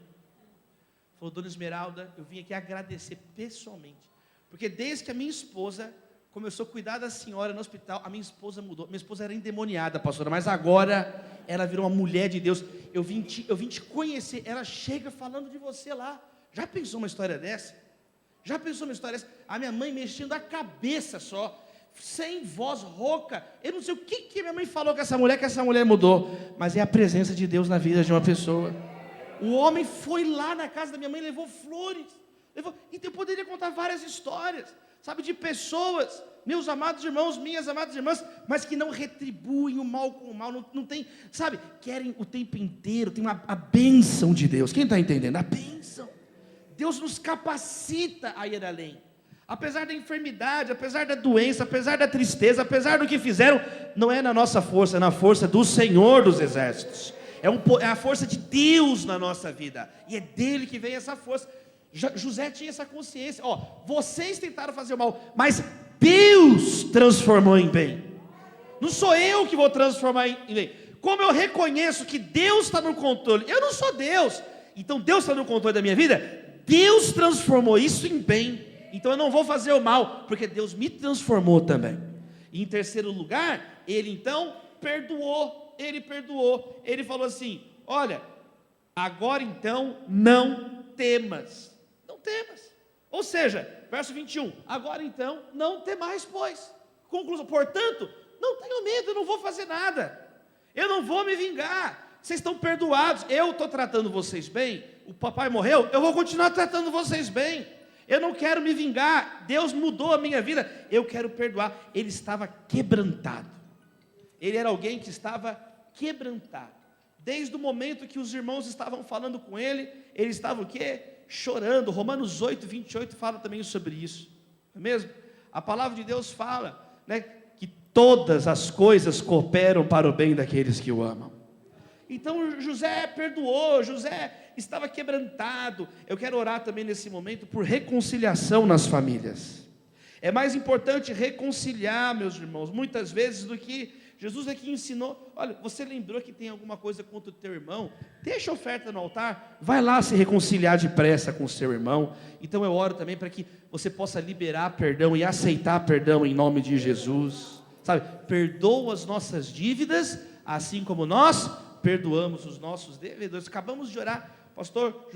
Falou: dona Esmeralda, eu vim aqui agradecer pessoalmente, porque desde que a minha esposa começou a cuidar da senhora no hospital, a minha esposa mudou. Minha esposa era endemoniada, pastora, mas agora ela virou uma mulher de Deus. Eu vim te conhecer. Ela chega falando de você lá. Já pensou uma história dessa? Já pensou uma história dessa? A minha mãe mexendo a cabeça só, sem voz, rouca. Eu não sei o que minha mãe falou com essa mulher, que essa mulher mudou. Mas é a presença de Deus na vida de uma pessoa. O homem foi lá na casa da minha mãe, levou flores. Então eu poderia contar várias histórias, sabe, de pessoas, meus amados irmãos, minhas amadas irmãs, mas que não retribuem o mal com o mal, não tem, sabe, querem o tempo inteiro, tem a bênção de Deus. Quem está entendendo? A bênção. Deus nos capacita a ir além. Apesar da enfermidade, apesar da doença, apesar da tristeza, apesar do que fizeram, não é na nossa força, é na força do Senhor dos Exércitos. É a força de Deus na nossa vida, e é dele que vem essa força. José tinha essa consciência: vocês tentaram fazer o mal, mas Deus transformou em bem. Não sou eu que vou transformar em bem. Como eu reconheço que Deus está no controle, eu não sou Deus, então Deus está no controle da minha vida, Deus transformou isso em bem. Então eu não vou fazer o mal, porque Deus me transformou também. E em terceiro lugar, ele então perdoou. Ele falou assim: olha, agora então não temas. Não temas. Ou seja, verso 21, agora então não temais, pois. Conclusão, portanto, não tenham medo, eu não vou fazer nada. Eu não vou me vingar. Vocês estão perdoados. Eu estou tratando vocês bem. O papai morreu, eu vou continuar tratando vocês bem. Eu não quero me vingar. Deus mudou a minha vida. Eu quero perdoar. Ele estava quebrantado. Ele era alguém que estava quebrantado. Desde o momento que os irmãos estavam falando com ele, ele estava o quê? Chorando. Romanos 8, 28 fala também sobre isso. Não é mesmo? A palavra de Deus fala, né, que todas as coisas cooperam para o bem daqueles que o amam. Então José perdoou, José estava quebrantado. Eu quero orar também nesse momento por reconciliação nas famílias. É mais importante reconciliar, meus irmãos, muitas vezes, do que Jesus aqui ensinou. Olha, você lembrou que tem alguma coisa contra o teu irmão? Deixa a oferta no altar, vai lá se reconciliar depressa com o seu irmão. Então eu oro também para que você possa liberar perdão e aceitar perdão em nome de Jesus. Sabe, perdoa as nossas dívidas, assim como nós perdoamos os nossos devedores. Acabamos de orar, pastor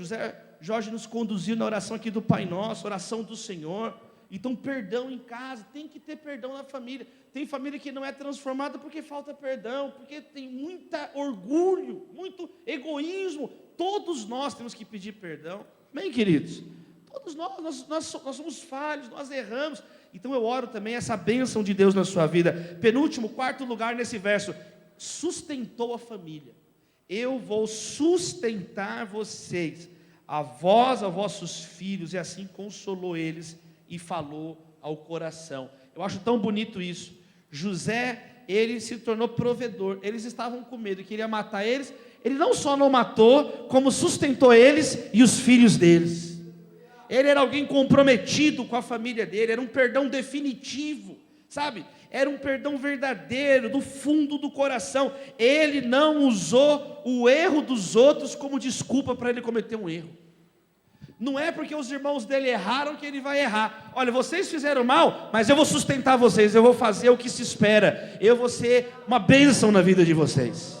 Jorge nos conduziu na oração aqui do Pai Nosso, oração do Senhor. Então perdão em casa, tem que ter perdão na família. Tem família que não é transformada porque falta perdão, porque tem muito orgulho, muito egoísmo. Todos nós temos que pedir perdão. Bem, queridos, todos nós somos falhos, nós erramos. Então eu oro também essa bênção de Deus na sua vida. Penúltimo, quarto lugar nesse verso: sustentou a família. Eu vou sustentar vocês, a vós, a vossos filhos, e assim consolou eles e falou ao coração. Eu acho tão bonito isso. José, ele se tornou provedor. Eles estavam com medo, queria matar eles. Ele não só não matou, como sustentou eles e os filhos deles. Ele era alguém comprometido com a família dele, era um perdão definitivo, sabe? Era um perdão verdadeiro, do fundo do coração. Ele não usou o erro dos outros como desculpa para ele cometer um erro. Não é porque os irmãos dele erraram que ele vai errar. Olha, vocês fizeram mal, mas eu vou sustentar vocês, eu vou fazer o que se espera. Eu vou ser uma bênção na vida de vocês.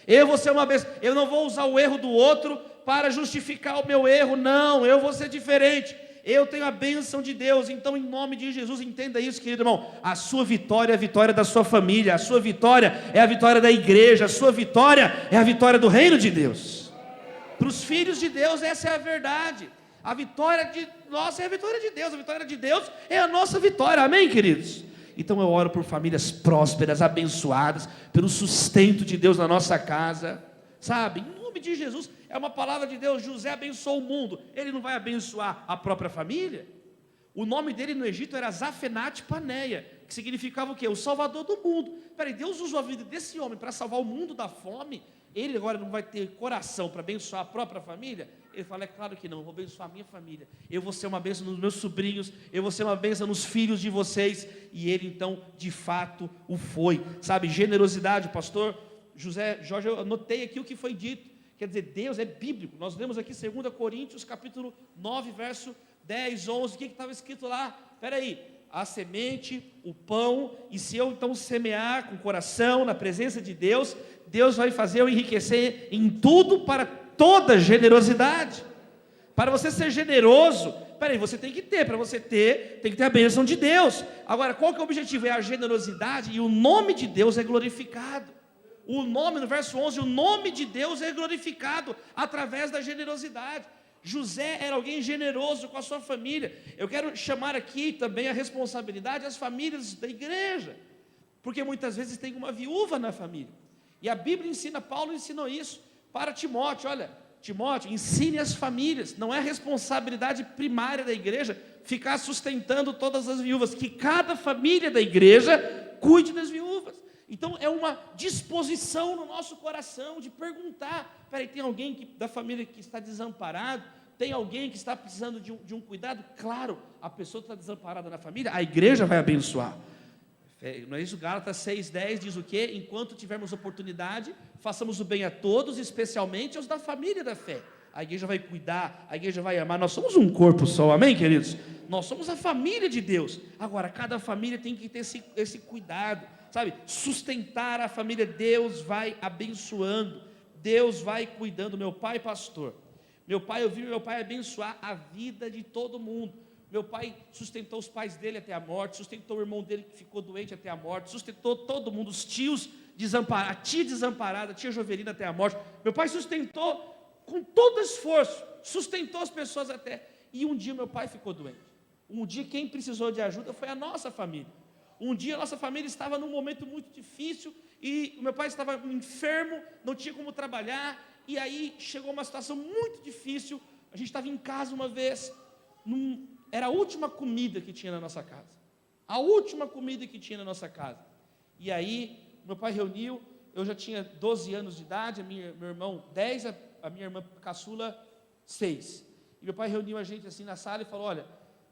Eu vou ser uma bênção. Eu não vou usar o erro do outro para justificar o meu erro. Não, eu vou ser diferente. Eu tenho a bênção de Deus. Então, em nome de Jesus, entenda isso, querido irmão. A sua vitória é a vitória da sua família. A sua vitória é a vitória da igreja. A sua vitória é a vitória do reino de Deus. Para os filhos de Deus, essa é a verdade. A vitória de nós é a vitória de Deus. A vitória de Deus é a nossa vitória. Amém, queridos? Então eu oro por famílias prósperas, abençoadas, pelo sustento de Deus na nossa casa, sabe? Em nome de Jesus, é uma palavra de Deus. José abençoou o mundo, ele não vai abençoar a própria família? O nome dele no Egito era Zafenate Paneia, que significava o quê? O salvador do mundo. Peraí, Deus usou a vida desse homem para salvar o mundo da fome? Ele agora não vai ter coração para abençoar a própria família? Ele fala, é claro que não, eu vou abençoar a minha família. Eu vou ser uma bênção nos meus sobrinhos, eu vou ser uma bênção nos filhos de vocês. E ele então, de fato, o foi. Sabe, generosidade, pastor Jorge, eu anotei aqui o que foi dito. Quer dizer, Deus é bíblico. Nós lemos aqui 2 Coríntios, capítulo 9, verso 10, 11. O que estava escrito lá? Espera aí. A semente, o pão, e se eu então semear com o coração, na presença de Deus, Deus vai fazer eu enriquecer em tudo para toda generosidade. Para você ser generoso, peraí, você tem que ter, para você ter, tem que ter a bênção de Deus. Agora, qual que é o objetivo? É a generosidade, e o nome de Deus é glorificado. O nome, no verso 11, o nome de Deus é glorificado através da generosidade. José era alguém generoso com a sua família. Eu quero chamar aqui também a responsabilidade às famílias da igreja, porque muitas vezes tem uma viúva na família, e a Bíblia ensina, Paulo ensinou isso para Timóteo. Olha, Timóteo, ensine as famílias. Não é responsabilidade primária da igreja ficar sustentando todas as viúvas, que cada família da igreja cuide das viúvas. Então é uma disposição no nosso coração de perguntar, peraí, tem alguém da família que está desamparado? Tem alguém que está precisando de um cuidado? Claro, a pessoa que está desamparada na família, a igreja vai abençoar. Não é isso? Gálatas 6,10 diz o quê? Enquanto tivermos oportunidade, façamos o bem a todos, especialmente aos da família da fé. A igreja vai cuidar, a igreja vai amar. Nós somos um corpo só, amém, queridos? Nós somos a família de Deus. Agora, cada família tem que ter esse cuidado, sabe? Sustentar a família. Deus vai abençoando, Deus vai cuidando. Meu pai, pastor, eu vi meu pai abençoar a vida de todo mundo. Meu pai sustentou os pais dele até a morte, sustentou o irmão dele que ficou doente até a morte, sustentou todo mundo, os tios desamparados, a tia desamparada, a tia Jovelina até a morte. Meu pai sustentou com todo esforço, sustentou as pessoas até. E um dia meu pai ficou doente. Um dia quem precisou de ajuda foi a nossa família. Um dia a nossa família estava num momento muito difícil e o meu pai estava enfermo, não tinha como trabalhar. E aí chegou uma situação muito difícil. A gente estava em casa uma vez, era a última comida que tinha na nossa casa. A última comida que tinha na nossa casa. E aí, meu pai reuniu, eu já tinha 12 anos de idade, meu irmão 10, a minha irmã caçula 6. E meu pai reuniu a gente assim na sala e falou, olha,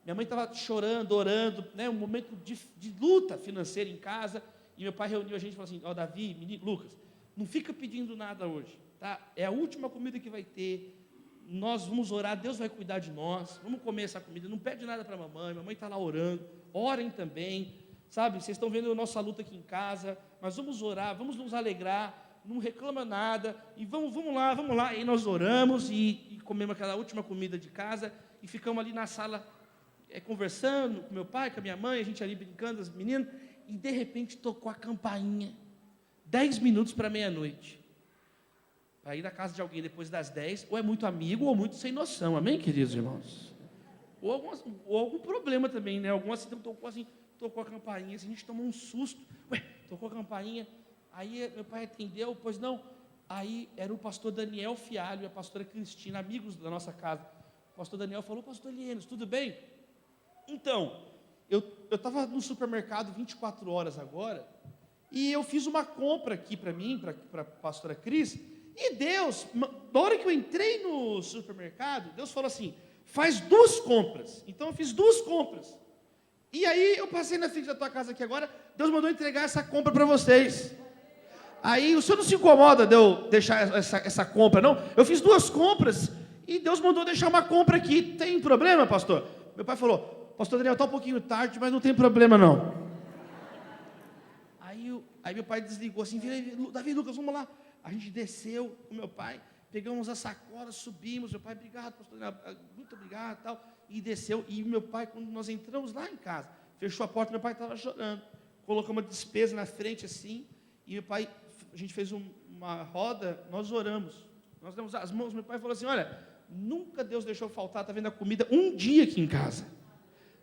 minha mãe estava chorando, orando, né, um momento de luta financeira em casa. E meu pai reuniu a gente e falou assim, ó, Davi, menino, Lucas, não fica pedindo nada hoje, tá? É a última comida que vai ter. Nós vamos orar, Deus vai cuidar de nós, vamos comer essa comida, não pede nada para a mamãe está lá orando, orem também, sabe, vocês estão vendo a nossa luta aqui em casa, mas vamos orar, vamos nos alegrar, não reclama nada, e vamos lá, e nós oramos, e comemos aquela última comida de casa, e ficamos ali na sala, conversando com meu pai, com a minha mãe, a gente ali brincando, as meninas, e de repente tocou a campainha, 10 minutos para meia-noite, para ir na casa de alguém depois das 10, ou é muito amigo, ou muito sem noção, amém, queridos irmãos? Ou algum problema também, né? Algum acidente tocou a campainha, assim, a gente tomou um susto, tocou a campainha, aí meu pai atendeu, pois não, aí era o pastor Daniel Fialho e a pastora Cristina, amigos da nossa casa. O pastor Daniel falou, pastor Lienos, tudo bem? Então, eu estava no supermercado 24 horas agora, e eu fiz uma compra aqui para mim, para a pastora Cris, E Deus, na hora que eu entrei no supermercado, Deus falou assim, faz 2 compras. Então eu fiz 2 compras. E aí eu passei na frente da tua casa aqui agora, Deus mandou entregar essa compra para vocês. Aí o senhor não se incomoda de eu deixar essa compra, não? Eu fiz 2 compras e Deus mandou deixar uma compra aqui. Tem problema, pastor? Meu pai falou, pastor Daniel, está um pouquinho tarde, mas não tem problema não. Aí meu pai desligou assim, Davi e Lucas, vamos lá. A gente desceu com meu pai, pegamos a sacola, subimos, meu pai, obrigado, pastor Daniel, muito obrigado, tal. E desceu, e meu pai, quando nós entramos lá em casa, fechou a porta, meu pai estava chorando. Colocou uma despesa na frente assim, e meu pai, a gente fez uma roda, nós oramos. Nós demos as mãos, meu pai falou assim, olha, nunca Deus deixou faltar, está vendo a comida, um dia aqui em casa.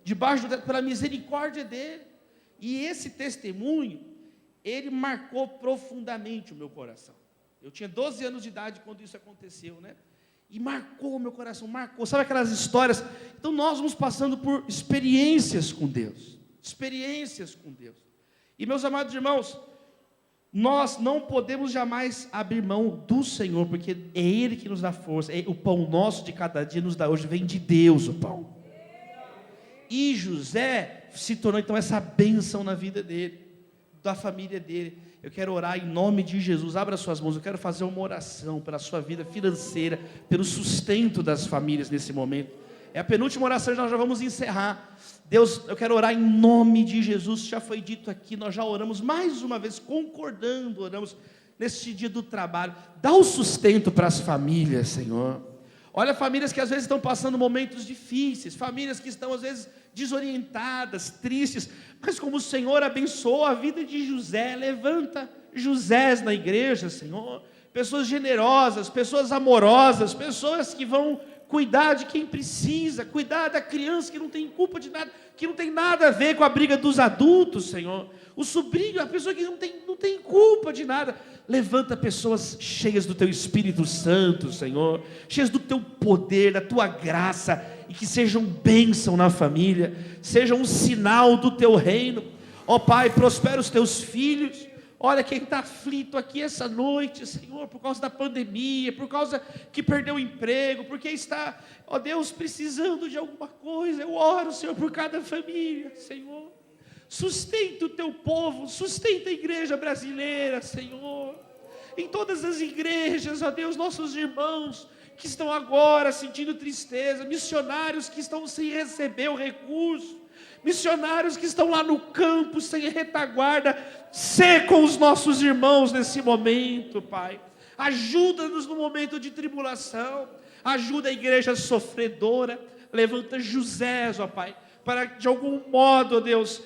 Debaixo pela misericórdia dele. E esse testemunho, ele marcou profundamente o meu coração. Eu tinha 12 anos de idade quando isso aconteceu, né? E marcou o meu coração, marcou. Sabe aquelas histórias? Então nós vamos passando por experiências com Deus. Experiências com Deus. E meus amados irmãos, nós não podemos jamais abrir mão do Senhor, porque é Ele que nos dá força. O pão nosso de cada dia nos dá hoje, vem de Deus o pão. E José se tornou então essa bênção na vida dele, da família dele. Eu quero orar em nome de Jesus, abra suas mãos, eu quero fazer uma oração pela sua vida financeira, pelo sustento das famílias nesse momento. É a penúltima oração, nós já vamos encerrar. Deus, eu quero orar em nome de Jesus, já foi dito aqui, nós já oramos mais uma vez, concordando, oramos nesse dia do trabalho. Dá o sustento para as famílias, Senhor. Olha, famílias que às vezes estão passando momentos difíceis, famílias que estão às vezes desorientadas, tristes, mas como o Senhor abençoou a vida de José, levanta Josés na igreja, Senhor, pessoas generosas, pessoas amorosas, pessoas que vão cuidar de quem precisa, cuidar da criança que não tem culpa de nada, que não tem nada a ver com a briga dos adultos, Senhor, o sobrinho, a pessoa que não tem culpa de nada. Levanta pessoas cheias do Teu Espírito Santo, Senhor, cheias do Teu poder, da Tua graça, e que sejam bênção na família, sejam um sinal do Teu reino. Ó Pai, prospera os Teus filhos. Olha quem está aflito aqui essa noite, Senhor, por causa da pandemia, por causa que perdeu o emprego, porque está, ó Deus, precisando de alguma coisa. Eu oro, Senhor, por cada família, Senhor. Sustenta o Teu povo, sustenta a igreja brasileira, Senhor. Em todas as igrejas, ó Deus, nossos irmãos que estão agora sentindo tristeza, missionários que estão sem receber o recurso, missionários que estão lá no campo sem retaguarda, com os nossos irmãos nesse momento, Pai. Ajuda-nos no momento de tribulação, ajuda a igreja sofredora, levanta José, ó Pai, para de algum modo, ó Deus,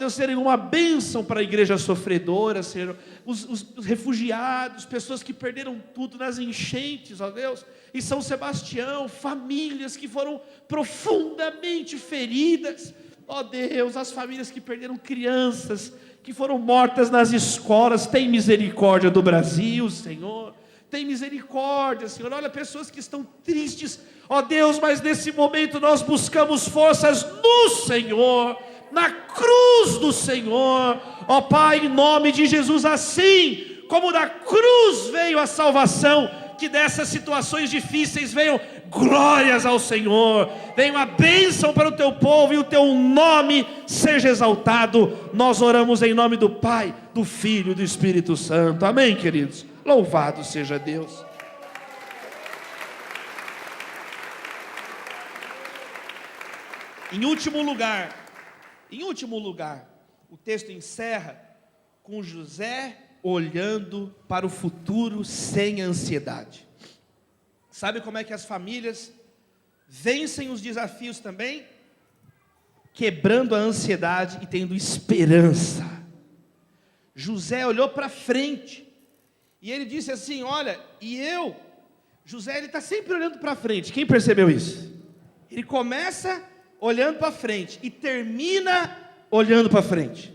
serem uma bênção para a igreja sofredora, Senhor, os refugiados, pessoas que perderam tudo nas enchentes, ó Deus, em São Sebastião, famílias que foram profundamente feridas, ó Deus, as famílias que perderam crianças, que foram mortas nas escolas. Tem misericórdia do Brasil, Senhor, tem misericórdia, Senhor. Olha, pessoas que estão tristes, ó Deus, mas nesse momento nós buscamos forças no Senhor, na cruz do Senhor, ó Pai, em nome de Jesus. Assim como da cruz veio a salvação, que dessas situações difíceis venham glórias ao Senhor, venha a bênção para o Teu povo e o Teu nome seja exaltado. Nós oramos em nome do Pai, do Filho e do Espírito Santo, amém, queridos? Louvado seja Deus. Em último lugar, o texto encerra com José olhando para o futuro sem ansiedade. Sabe como é que as famílias vencem os desafios também? Quebrando a ansiedade e tendo esperança. José olhou para frente e ele disse assim, olha, José, ele está sempre olhando para frente. Quem percebeu isso? Ele começa olhando para frente e termina olhando para frente,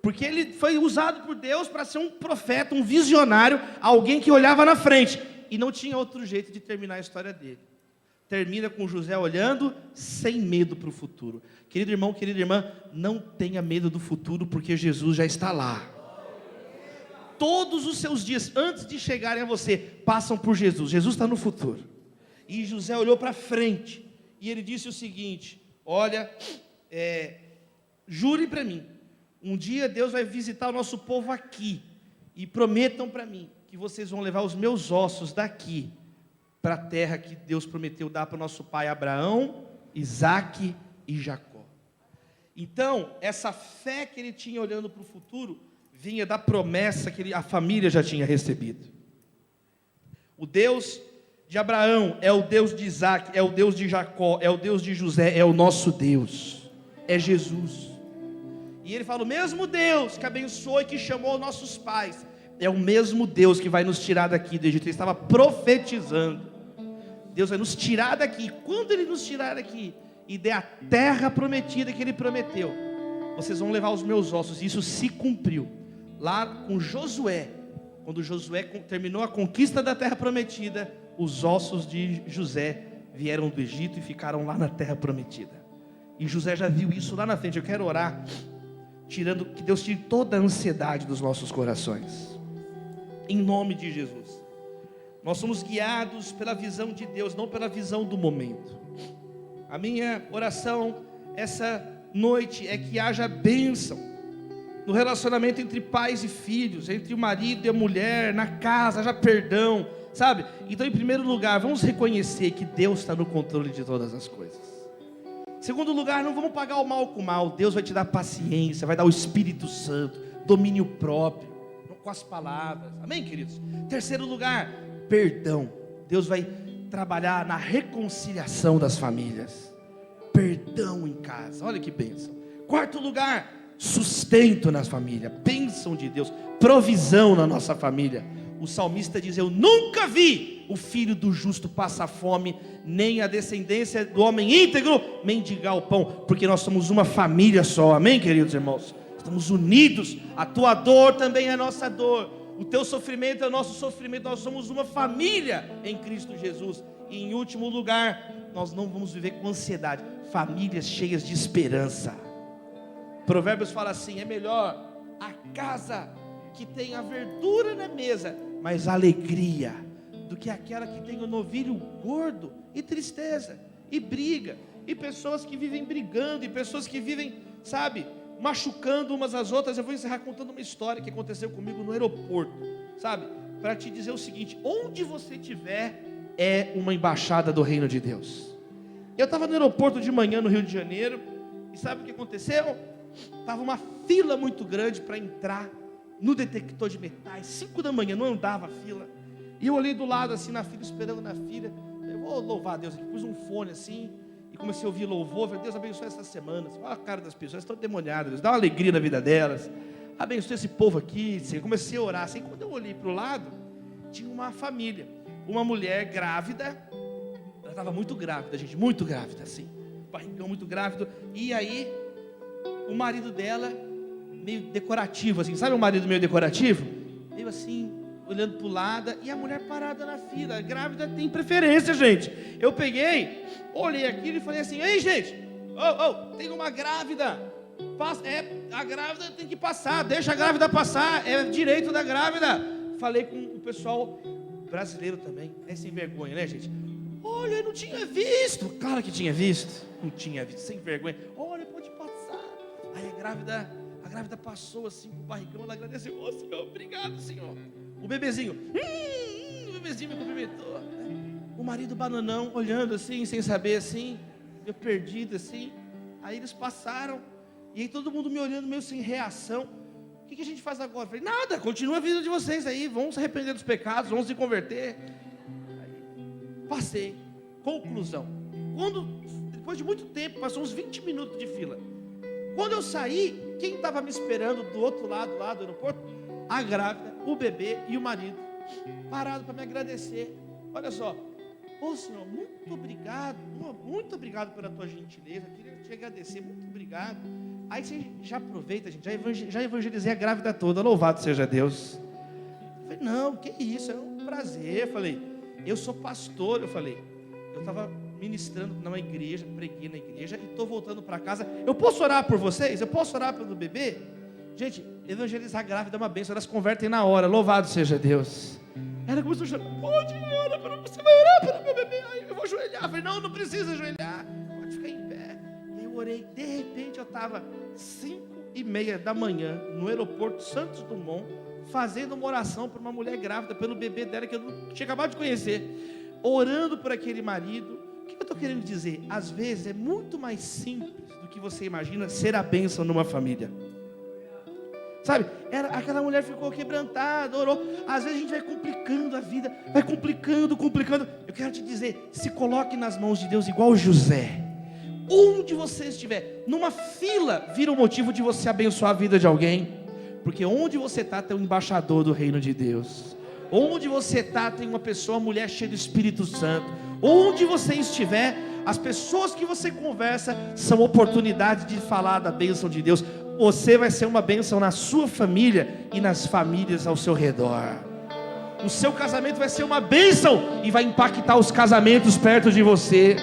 porque ele foi usado por Deus para ser um profeta, um visionário, alguém que olhava na frente, e não tinha outro jeito de terminar a história dele. Termina com José olhando sem medo para o futuro. Querido irmão, querida irmã, não tenha medo do futuro, porque Jesus já está lá. todos os seus dias, antes de chegarem a você, passam por Jesus. Jesus está no futuro. E José olhou para frente, e ele disse o seguinte: olha, jurem para mim, um dia Deus vai visitar o nosso povo aqui, e prometam para mim, que vocês vão levar os meus ossos daqui, para a terra que Deus prometeu dar para o nosso pai Abraão, Isaque e Jacó. Então, essa fé que ele tinha olhando para o futuro, vinha da promessa que a família já tinha recebido. O Deus de Abraão é o Deus de Isaque, é o Deus de Jacó, é o Deus de José, é o nosso Deus, é Jesus. E ele fala: o mesmo Deus que abençoou e que chamou nossos pais, é o mesmo Deus que vai nos tirar daqui do Egito. Ele estava profetizando: Deus vai nos tirar daqui. Quando Ele nos tirar daqui e der a terra prometida que Ele prometeu, vocês vão levar os meus ossos. E isso se cumpriu lá com Josué. Quando Josué terminou a conquista da terra prometida, os ossos de José vieram do Egito e ficaram lá na terra prometida. E José já viu isso lá na frente. Eu quero orar, que Deus tire toda a ansiedade dos nossos corações, em nome de Jesus. Nós somos guiados pela visão de Deus, não pela visão do momento. A minha oração essa noite é que haja bênção no relacionamento entre pais e filhos, entre o marido e a mulher, na casa, haja perdão, sabe? Então, em primeiro lugar, vamos reconhecer que Deus está no controle de todas as coisas. Em segundo lugar, não vamos pagar o mal com o mal. Deus vai te dar paciência, vai dar o Espírito Santo, domínio próprio, com as palavras, amém, queridos? Terceiro lugar, perdão. Deus vai trabalhar na reconciliação das famílias, perdão em casa, olha que bênção. Quarto lugar, sustento na família, bênção de Deus, provisão na nossa família. O salmista diz: eu nunca vi o filho do justo passar fome, nem a descendência do homem íntegro mendigar o pão, porque nós somos uma família só, amém, queridos irmãos? Estamos unidos, a tua dor também é a nossa dor, o teu sofrimento é o nosso sofrimento, nós somos uma família em Cristo Jesus. E em último lugar, nós não vamos viver com ansiedade, famílias cheias de esperança. Provérbios fala assim: é melhor a casa que tem a verdura na mesa, mas alegria, do que aquela que tem o novilho gordo e tristeza, e briga, e pessoas que vivem brigando, e pessoas que vivem, sabe, machucando umas às outras. Eu vou encerrar contando uma história que aconteceu comigo no aeroporto, sabe, para te dizer o seguinte: onde você estiver é uma embaixada do reino de Deus. Eu estava no aeroporto de manhã no Rio de Janeiro, e sabe o que aconteceu? Estava uma fila muito grande para entrar no detector de metais, 5 da manhã, não andava a fila, e eu olhei do lado assim na fila, esperando na fila. Eu vou louvar a Deus aqui, pus um fone assim, e comecei a ouvir louvor. Falei: Deus abençoe essa semana, olha a cara das pessoas, estão demoniadas, Deus, dá uma alegria na vida delas, abençoe esse povo aqui. Assim, eu comecei a orar, assim, quando eu olhei para o lado, tinha uma família, uma mulher grávida, ela estava muito grávida, gente, muito grávida, assim, barrigão muito grávido, e aí, o marido dela, meio decorativo, assim, sabe um marido meio decorativo? Meio assim, olhando para o lado, e a mulher parada na fila. A grávida tem preferência, gente. Eu peguei, olhei aquilo e falei assim: ei, gente, tem uma grávida, a grávida tem que passar, deixa a grávida passar, é direito da grávida. Falei com o pessoal brasileiro também, é sem vergonha, né, gente? Olha, eu não tinha visto. Claro que tinha visto, não tinha visto, sem vergonha. Olha, pode passar. Aí a grávida passou assim com o barrigão, ela agradeceu: ô Senhor, obrigado, Senhor. O bebezinho me cumprimentou. O marido bananão olhando assim, sem saber assim, meio perdido assim. Aí eles passaram, e aí todo mundo me olhando meio sem reação. O que a gente faz agora? Eu falei: nada, continua a vida de vocês aí, vão se arrepender dos pecados, vão se converter. Aí, passei. Conclusão: depois de muito tempo, passou uns 20 minutos de fila. Quando eu saí, quem estava me esperando do outro lado lá do aeroporto? A grávida, o bebê e o marido, parado para me agradecer. Olha só: ô Senhor, muito obrigado pela tua gentileza, eu queria te agradecer, muito obrigado. Aí você já aproveita, gente, já evangelizei a grávida toda, louvado seja Deus. Eu falei: não, que isso, é um prazer. Eu falei: eu sou pastor. Eu falei: eu estava ministrando numa igreja, preguei na igreja, e estou voltando para casa, eu posso orar por vocês? Eu posso orar pelo bebê? Gente, evangelizar grávida é uma bênção, elas convertem na hora, louvado seja Deus. Ela começou a chorar, pode orar para você, vai orar para meu bebê. Aí eu vou ajoelhar. Eu falei, não precisa ajoelhar, pode ficar em pé. E eu orei, de repente eu estava 5h30 da manhã, no aeroporto Santos Dumont, fazendo uma oração para uma mulher grávida, pelo bebê dela, que eu não tinha acabado de conhecer, orando por aquele marido. O que eu estou querendo dizer? Às vezes é muito mais simples do que você imagina ser a bênção numa família. Sabe, aquela mulher ficou quebrantada, orou. Às vezes a gente vai complicando a vida, vai complicando. Eu quero te dizer, se coloque nas mãos de Deus igual José. Onde você estiver, numa fila, vira um motivo de você abençoar a vida de alguém. Porque onde você está, tem um embaixador do reino de Deus. Onde você está, tem uma pessoa, uma mulher cheia do Espírito Santo. Onde você estiver, as pessoas que você conversa são oportunidades de falar da bênção de Deus. Você vai ser uma bênção na sua família e nas famílias ao seu redor. O seu casamento vai ser uma bênção e vai impactar os casamentos perto de você.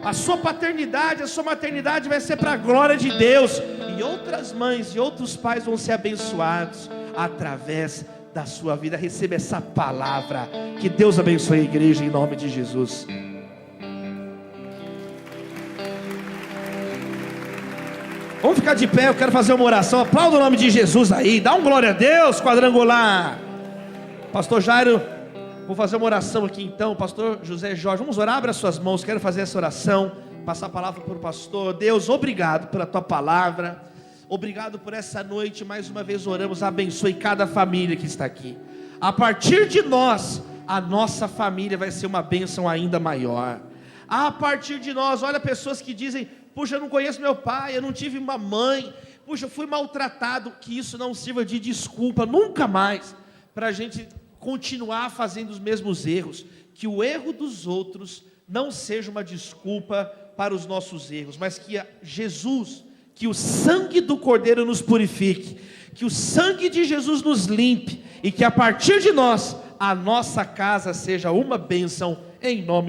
A sua paternidade, a sua maternidade vai ser para a glória de Deus. E outras mães e outros pais vão ser abençoados através da sua vida. Receba essa palavra. Que Deus abençoe a igreja em nome de Jesus. Vamos ficar de pé, eu quero fazer uma oração. Aplauda o nome de Jesus aí. Dá um glória a Deus, quadrangular. Pastor Jairo, vou fazer uma oração aqui então. Pastor José Jorge, vamos orar, abra suas mãos. Quero fazer essa oração, passar a palavra para o pastor. Deus, obrigado pela tua palavra. Obrigado por essa noite. Mais uma vez oramos, abençoe cada família que está aqui. A partir de nós, a nossa família vai ser uma bênção ainda maior. A partir de nós, olha pessoas que dizem: puxa, eu não conheço meu pai, eu não tive uma mãe, puxa, eu fui maltratado. Que isso não sirva de desculpa nunca mais, para a gente continuar fazendo os mesmos erros. Que o erro dos outros não seja uma desculpa para os nossos erros, mas que Jesus, que o sangue do Cordeiro nos purifique, que o sangue de Jesus nos limpe, e que a partir de nós, a nossa casa seja uma bênção, em nome